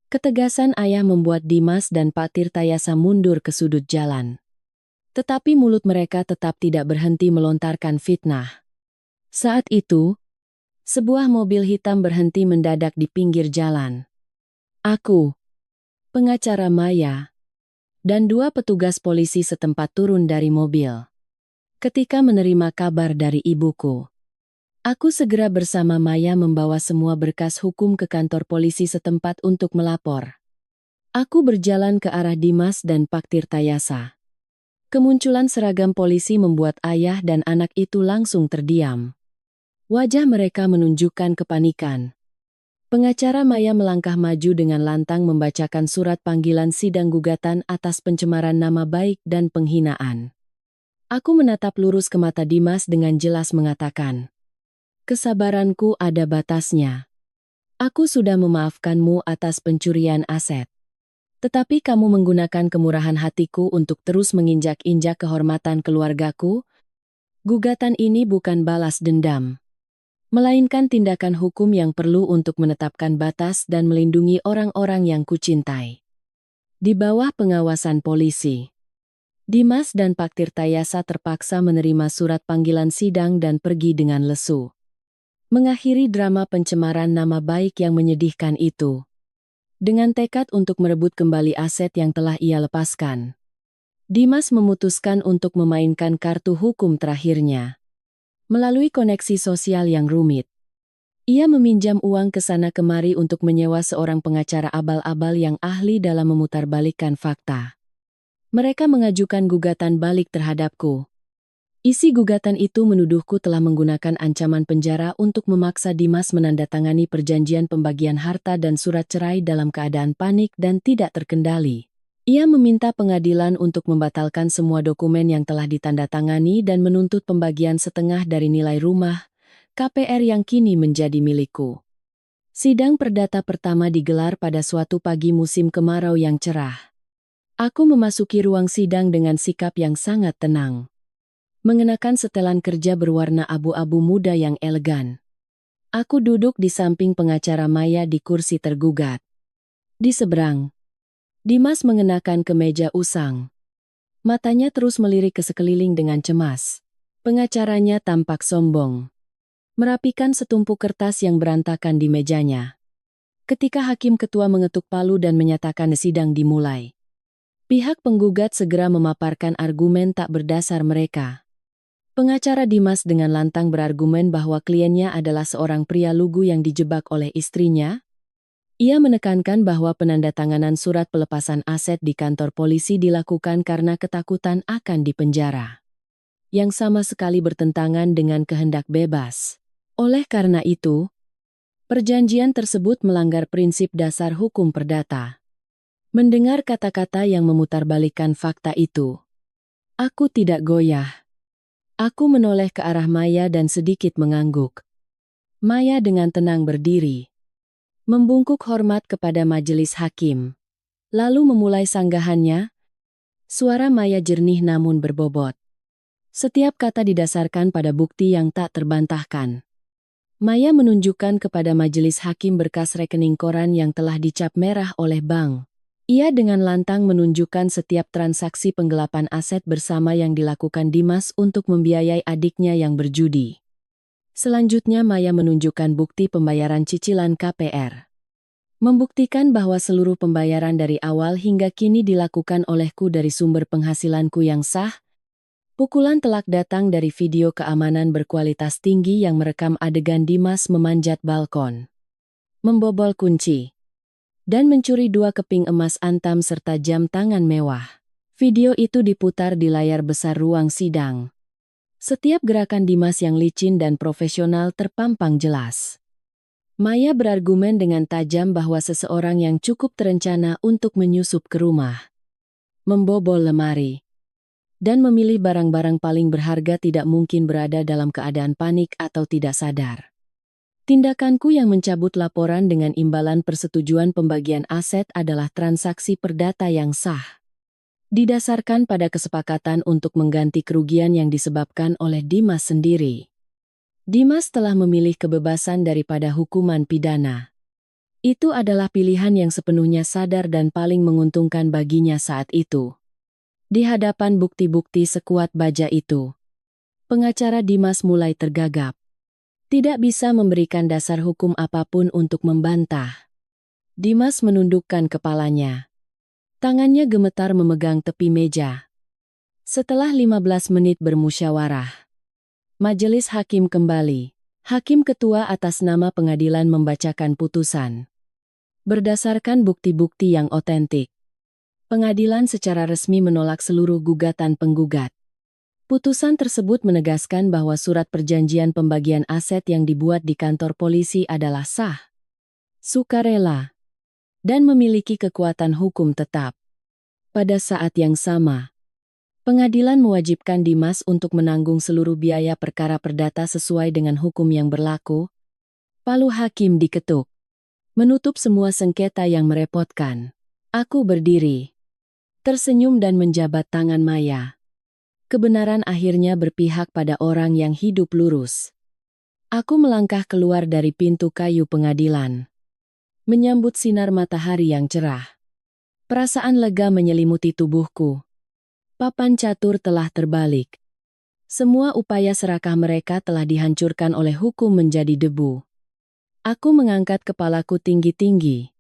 S1: Ketegasan ayah membuat Dimas dan Pak Tirtayasa mundur ke sudut jalan. Tetapi mulut mereka tetap tidak berhenti melontarkan fitnah. Saat itu, sebuah mobil hitam berhenti mendadak di pinggir jalan. Aku, pengacara Maya, dan dua petugas polisi setempat turun dari mobil. Ketika menerima kabar dari ibuku, aku segera bersama Maya membawa semua berkas hukum ke kantor polisi setempat untuk melapor. Aku berjalan ke arah Dimas dan Pak Tirtayasa. Kemunculan seragam polisi membuat ayah dan anak itu langsung terdiam. Wajah mereka menunjukkan kepanikan. Pengacara Maya melangkah maju dengan lantang membacakan surat panggilan sidang gugatan atas pencemaran nama baik dan penghinaan. Aku menatap lurus ke mata Dimas dengan jelas mengatakan, "Kesabaranku ada batasnya. Aku sudah memaafkanmu atas pencurian aset. Tetapi kamu menggunakan kemurahan hatiku untuk terus menginjak-injak kehormatan keluargaku. Gugatan ini bukan balas dendam, melainkan tindakan hukum yang perlu untuk menetapkan batas dan melindungi orang-orang yang kucintai." Di bawah pengawasan polisi, Dimas dan Pak Tirtayasa terpaksa menerima surat panggilan sidang dan pergi dengan lesu. Mengakhiri drama pencemaran nama baik yang menyedihkan itu. Dengan tekad untuk merebut kembali aset yang telah ia lepaskan, Dimas memutuskan untuk memainkan kartu hukum terakhirnya. Melalui koneksi sosial yang rumit, ia meminjam uang ke sana kemari untuk menyewa seorang pengacara abal-abal yang ahli dalam memutarbalikkan fakta. Mereka mengajukan gugatan balik terhadapku. Isi gugatan itu menuduhku telah menggunakan ancaman penjara untuk memaksa Dimas menandatangani perjanjian pembagian harta dan surat cerai dalam keadaan panik dan tidak terkendali. Ia meminta pengadilan untuk membatalkan semua dokumen yang telah ditandatangani dan menuntut pembagian setengah dari nilai rumah, KPR yang kini menjadi milikku. Sidang perdata pertama digelar pada suatu pagi musim kemarau yang cerah. Aku memasuki ruang sidang dengan sikap yang sangat tenang. Mengenakan setelan kerja berwarna abu-abu muda yang elegan. Aku duduk di samping pengacara Maya di kursi tergugat. Di seberang, Dimas mengenakan kemeja usang. Matanya terus melirik ke sekeliling dengan cemas. Pengacaranya tampak sombong, merapikan setumpuk kertas yang berantakan di mejanya. Ketika hakim ketua mengetuk palu dan menyatakan sidang dimulai, pihak penggugat segera memaparkan argumen tak berdasar mereka. Pengacara Dimas dengan lantang berargumen bahwa kliennya adalah seorang pria lugu yang dijebak oleh istrinya. Ia menekankan bahwa penandatanganan surat pelepasan aset di kantor polisi dilakukan karena ketakutan akan dipenjara, yang sama sekali bertentangan dengan kehendak bebas. Oleh karena itu, perjanjian tersebut melanggar prinsip dasar hukum perdata. Mendengar kata-kata yang memutarbalikkan fakta itu, aku tidak goyah. Aku menoleh ke arah Maya dan sedikit mengangguk. Maya dengan tenang berdiri, membungkuk hormat kepada majelis hakim. Lalu memulai sanggahannya. Suara Maya jernih namun berbobot. Setiap kata didasarkan pada bukti yang tak terbantahkan. Maya menunjukkan kepada majelis hakim berkas rekening koran yang telah dicap merah oleh bank. Ia dengan lantang menunjukkan setiap transaksi penggelapan aset bersama yang dilakukan Dimas untuk membiayai adiknya yang berjudi. Selanjutnya Maya menunjukkan bukti pembayaran cicilan KPR. Membuktikan bahwa seluruh pembayaran dari awal hingga kini dilakukan olehku dari sumber penghasilanku yang sah. Pukulan telak datang dari video keamanan berkualitas tinggi yang merekam adegan Dimas memanjat balkon, membobol kunci, dan mencuri 2 keping emas antam serta jam tangan mewah. Video itu diputar di layar besar ruang sidang. Setiap gerakan Dimas yang licin dan profesional terpampang jelas. Maya berargumen dengan tajam bahwa seseorang yang cukup terencana untuk menyusup ke rumah, membobol lemari, dan memilih barang-barang paling berharga tidak mungkin berada dalam keadaan panik atau tidak sadar. Tindakanku yang mencabut laporan dengan imbalan persetujuan pembagian aset adalah transaksi perdata yang sah. Didasarkan pada kesepakatan untuk mengganti kerugian yang disebabkan oleh Dimas sendiri. Dimas telah memilih kebebasan daripada hukuman pidana. Itu adalah pilihan yang sepenuhnya sadar dan paling menguntungkan baginya saat itu. Di hadapan bukti-bukti sekuat baja itu, pengacara Dimas mulai tergagap. Tidak bisa memberikan dasar hukum apapun untuk membantah. Dimas menundukkan kepalanya. Tangannya gemetar memegang tepi meja. Setelah 15 menit bermusyawarah, majelis hakim kembali. Hakim ketua atas nama pengadilan membacakan putusan. Berdasarkan bukti-bukti yang otentik, pengadilan secara resmi menolak seluruh gugatan penggugat. Putusan tersebut menegaskan bahwa surat perjanjian pembagian aset yang dibuat di kantor polisi adalah sah, sukarela, dan memiliki kekuatan hukum tetap. Pada saat yang sama, pengadilan mewajibkan Dimas untuk menanggung seluruh biaya perkara perdata sesuai dengan hukum yang berlaku. Palu hakim diketuk. Menutup semua sengketa yang merepotkan. Aku berdiri, tersenyum dan menjabat tangan Maya. Kebenaran akhirnya berpihak pada orang yang hidup lurus. Aku melangkah keluar dari pintu kayu pengadilan, menyambut sinar matahari yang cerah. Perasaan lega menyelimuti tubuhku. Papan catur telah terbalik. Semua upaya serakah mereka telah dihancurkan oleh hukum menjadi debu. Aku mengangkat kepalaku tinggi-tinggi,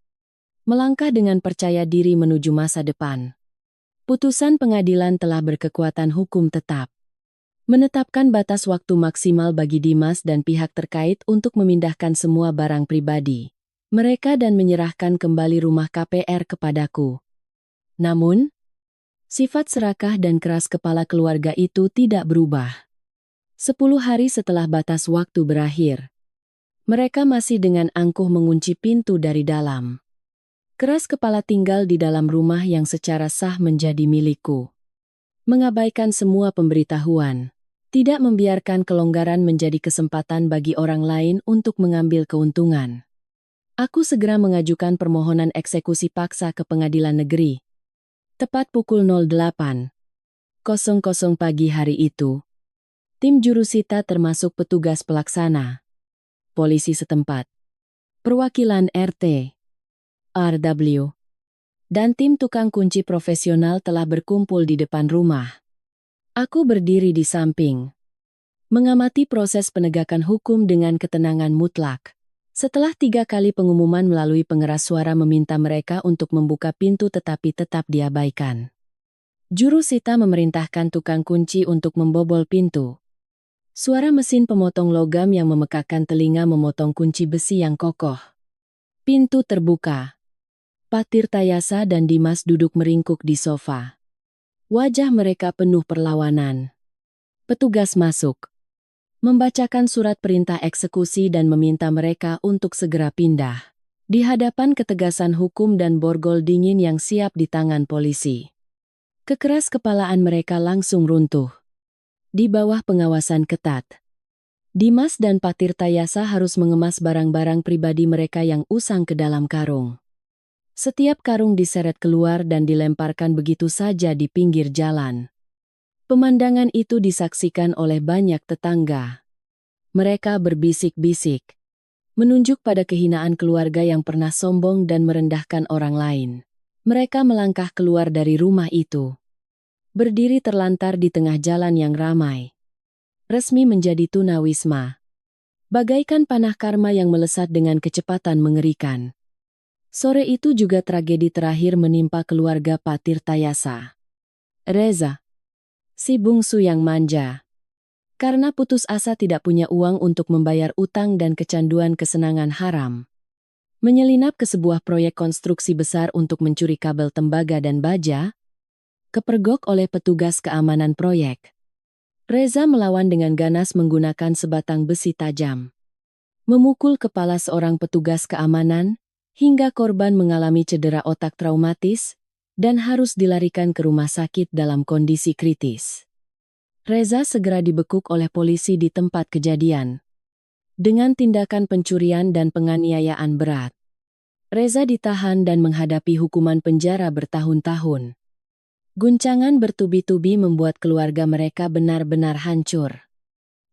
S1: melangkah dengan percaya diri menuju masa depan. Putusan pengadilan telah berkekuatan hukum tetap, menetapkan batas waktu maksimal bagi Dimas dan pihak terkait untuk memindahkan semua barang pribadi mereka dan menyerahkan kembali rumah KPR kepadaku. Namun, sifat serakah dan keras kepala keluarga itu tidak berubah. 10 hari setelah batas waktu berakhir, mereka masih dengan angkuh mengunci pintu dari dalam. Keras kepala tinggal di dalam rumah yang secara sah menjadi milikku. Mengabaikan semua pemberitahuan, tidak membiarkan kelonggaran menjadi kesempatan bagi orang lain untuk mengambil keuntungan. Aku segera mengajukan permohonan eksekusi paksa ke pengadilan negeri. Tepat pukul 08.00 pagi hari itu, tim jurusita termasuk petugas pelaksana, polisi setempat, perwakilan RT, RW, dan tim tukang kunci profesional telah berkumpul di depan rumah. Aku berdiri di samping, mengamati proses penegakan hukum dengan ketenangan mutlak. Setelah 3 kali pengumuman melalui pengeras suara meminta mereka untuk membuka pintu tetapi tetap diabaikan. Jurusita memerintahkan tukang kunci untuk membobol pintu. Suara mesin pemotong logam yang memekakkan telinga memotong kunci besi yang kokoh. Pintu terbuka. Patirta Yasa dan Dimas duduk meringkuk di sofa. Wajah mereka penuh perlawanan. Petugas masuk, membacakan surat perintah eksekusi dan meminta mereka untuk segera pindah. Di hadapan ketegasan hukum dan borgol dingin yang siap di tangan polisi, kekeras kepalaan mereka langsung runtuh. Di bawah pengawasan ketat, Dimas dan Patirta Yasa harus mengemas barang-barang pribadi mereka yang usang ke dalam karung. Setiap karung diseret keluar dan dilemparkan begitu saja di pinggir jalan. Pemandangan itu disaksikan oleh banyak tetangga. Mereka berbisik-bisik, menunjuk pada kehinaan keluarga yang pernah sombong dan merendahkan orang lain. Mereka melangkah keluar dari rumah itu, berdiri terlantar di tengah jalan yang ramai. Resmi menjadi tunawisma, bagaikan panah karma yang melesat dengan kecepatan mengerikan. Sore itu juga tragedi terakhir menimpa keluarga Pak Tirtayasa. Reza, si bungsu yang manja. Karena putus asa tidak punya uang untuk membayar utang dan kecanduan kesenangan haram. Menyelinap ke sebuah proyek konstruksi besar untuk mencuri kabel tembaga dan baja, kepergok oleh petugas keamanan proyek. Reza melawan dengan ganas menggunakan sebatang besi tajam. Memukul kepala seorang petugas keamanan, hingga korban mengalami cedera otak traumatis, dan harus dilarikan ke rumah sakit dalam kondisi kritis. Reza segera dibekuk oleh polisi di tempat kejadian. Dengan tindakan pencurian dan penganiayaan berat, Reza ditahan dan menghadapi hukuman penjara bertahun-tahun. Guncangan bertubi-tubi membuat keluarga mereka benar-benar hancur.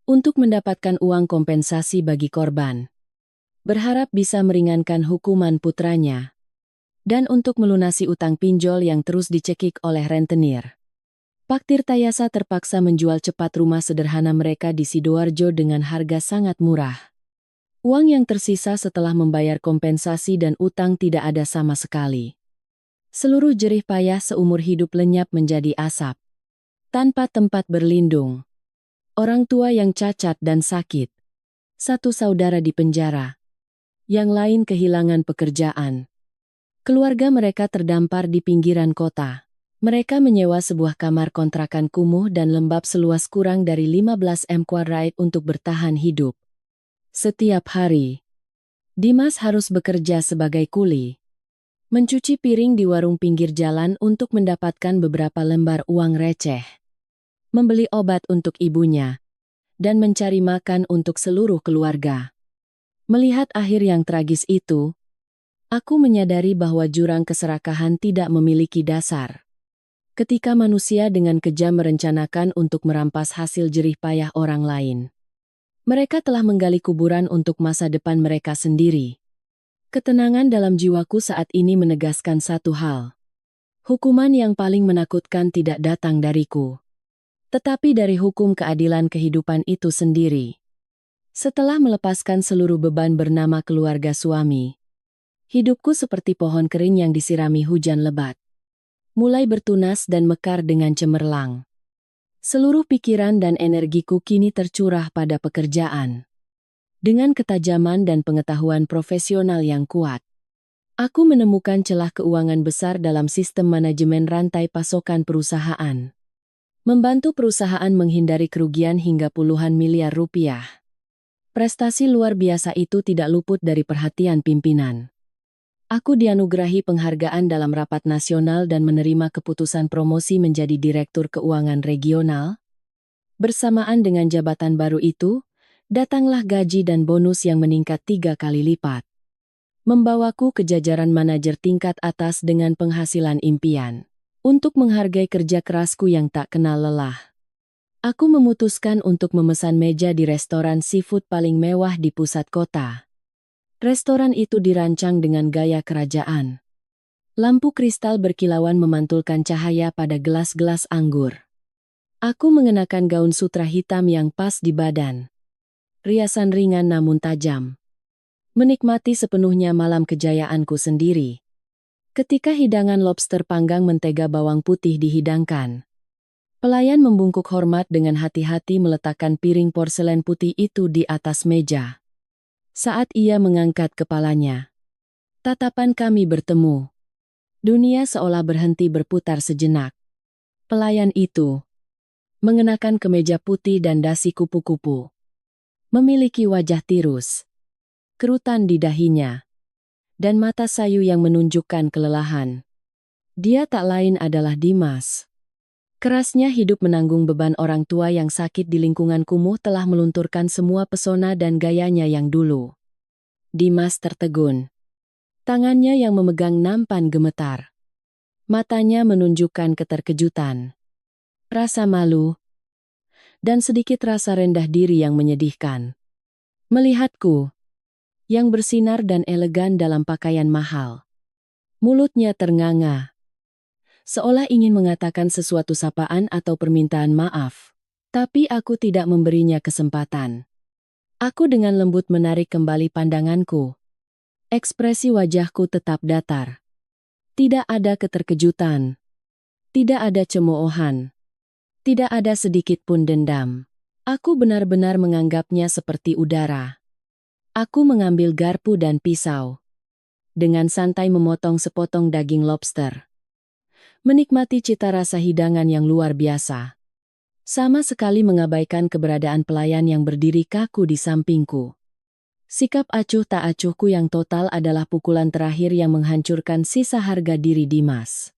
S1: Untuk mendapatkan uang kompensasi bagi korban, berharap bisa meringankan hukuman putranya, dan untuk melunasi utang pinjol yang terus dicekik oleh rentenir. Pak Tirtayasa terpaksa menjual cepat rumah sederhana mereka di Sidoarjo dengan harga sangat murah. Uang yang tersisa setelah membayar kompensasi dan utang tidak ada sama sekali. Seluruh jerih payah seumur hidup lenyap menjadi asap. Tanpa tempat berlindung. Orang tua yang cacat dan sakit. Satu saudara di penjara. Yang lain kehilangan pekerjaan. Keluarga mereka terdampar di pinggiran kota. Mereka menyewa sebuah kamar kontrakan kumuh dan lembab seluas kurang dari 15 m² untuk bertahan hidup. Setiap hari, Dimas harus bekerja sebagai kuli. Mencuci piring di warung pinggir jalan untuk mendapatkan beberapa lembar uang receh. Membeli obat untuk ibunya. Dan mencari makan untuk seluruh keluarga. Melihat akhir yang tragis itu, aku menyadari bahwa jurang keserakahan tidak memiliki dasar. Ketika manusia dengan kejam merencanakan untuk merampas hasil jerih payah orang lain, mereka telah menggali kuburan untuk masa depan mereka sendiri. Ketenangan dalam jiwaku saat ini menegaskan satu hal. Hukuman yang paling menakutkan tidak datang dariku, tetapi dari hukum keadilan kehidupan itu sendiri. Setelah melepaskan seluruh beban bernama keluarga suami, hidupku seperti pohon kering yang disirami hujan lebat. Mulai bertunas dan mekar dengan cemerlang. Seluruh pikiran dan energiku kini tercurah pada pekerjaan. Dengan ketajaman dan pengetahuan profesional yang kuat, aku menemukan celah keuangan besar dalam sistem manajemen rantai pasokan perusahaan. Membantu perusahaan menghindari kerugian hingga puluhan miliar rupiah. Prestasi luar biasa itu tidak luput dari perhatian pimpinan. Aku dianugerahi penghargaan dalam rapat nasional dan menerima keputusan promosi menjadi Direktur Keuangan Regional. Bersamaan dengan jabatan baru itu, datanglah gaji dan bonus yang meningkat 3 kali lipat. Membawaku ke jajaran manajer tingkat atas dengan penghasilan impian. Untuk menghargai kerja kerasku yang tak kenal lelah, aku memutuskan untuk memesan meja di restoran seafood paling mewah di pusat kota. Restoran itu dirancang dengan gaya kerajaan. Lampu kristal berkilauan memantulkan cahaya pada gelas-gelas anggur. Aku mengenakan gaun sutra hitam yang pas di badan. Riasan ringan namun tajam. Menikmati sepenuhnya malam kejayaanku sendiri. Ketika hidangan lobster panggang mentega bawang putih dihidangkan, pelayan membungkuk hormat dengan hati-hati meletakkan piring porselen putih itu di atas meja. Saat ia mengangkat kepalanya, tatapan kami bertemu. Dunia seolah berhenti berputar sejenak. Pelayan itu, mengenakan kemeja putih dan dasi kupu-kupu, memiliki wajah tirus, kerutan di dahinya, dan mata sayu yang menunjukkan kelelahan. Dia tak lain adalah Dimas. Kerasnya hidup menanggung beban orang tua yang sakit di lingkungan kumuh telah melunturkan semua pesona dan gayanya yang dulu. Dimas tertegun. Tangannya yang memegang nampan gemetar. Matanya menunjukkan keterkejutan, rasa malu, dan sedikit rasa rendah diri yang menyedihkan. Melihatku, yang bersinar dan elegan dalam pakaian mahal. Mulutnya ternganga, seolah ingin mengatakan sesuatu sapaan atau permintaan maaf. Tapi aku tidak memberinya kesempatan. Aku dengan lembut menarik kembali pandanganku. Ekspresi wajahku tetap datar. Tidak ada keterkejutan. Tidak ada cemoohan. Tidak ada sedikit pun dendam. Aku benar-benar menganggapnya seperti udara. Aku mengambil garpu dan pisau. Dengan santai memotong sepotong daging lobster. Menikmati cita rasa hidangan yang luar biasa. Sama sekali mengabaikan keberadaan pelayan yang berdiri kaku di sampingku. Sikap acuh tak acuhku yang total adalah pukulan terakhir yang menghancurkan sisa harga diri Dimas.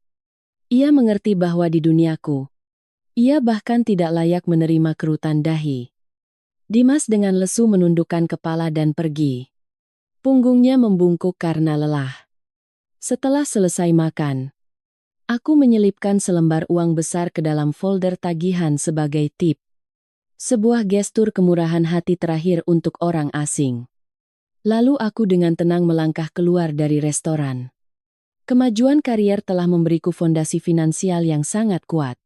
S1: Ia mengerti bahwa di duniaku, ia bahkan tidak layak menerima kerutan dahi. Dimas dengan lesu menundukkan kepala dan pergi. Punggungnya membungkuk karena lelah. Setelah selesai makan, aku menyelipkan selembar uang besar ke dalam folder tagihan sebagai tip. Sebuah gestur kemurahan hati terakhir untuk orang asing. Lalu aku dengan tenang melangkah keluar dari restoran. Kemajuan karier telah memberiku fondasi finansial yang sangat kuat.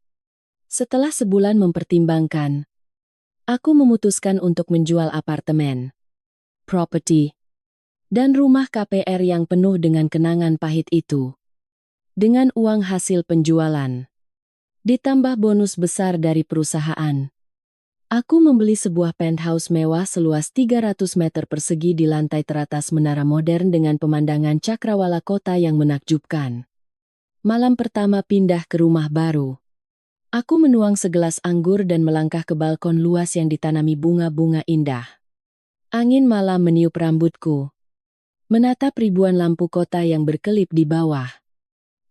S1: Setelah sebulan mempertimbangkan, aku memutuskan untuk menjual apartemen, properti, dan rumah KPR yang penuh dengan kenangan pahit itu. Dengan uang hasil penjualan, ditambah bonus besar dari perusahaan, aku membeli sebuah penthouse mewah seluas 300 meter persegi di lantai teratas menara modern dengan pemandangan cakrawala kota yang menakjubkan. Malam pertama pindah ke rumah baru. Aku menuang segelas anggur dan melangkah ke balkon luas yang ditanami bunga-bunga indah. Angin malam meniup rambutku. Menatap ribuan lampu kota yang berkelip di bawah.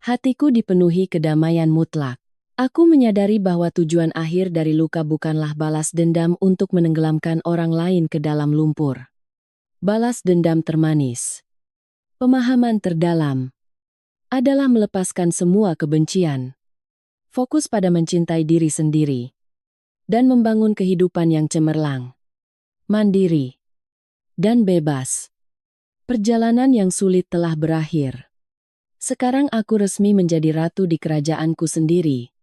S1: Hatiku dipenuhi kedamaian mutlak. Aku menyadari bahwa tujuan akhir dari luka bukanlah balas dendam untuk menenggelamkan orang lain ke dalam lumpur. Balas dendam termanis, pemahaman terdalam, adalah melepaskan semua kebencian. Fokus pada mencintai diri sendiri. Dan membangun kehidupan yang cemerlang, mandiri, dan bebas. Perjalanan yang sulit telah berakhir. Sekarang aku resmi menjadi ratu di kerajaanku sendiri.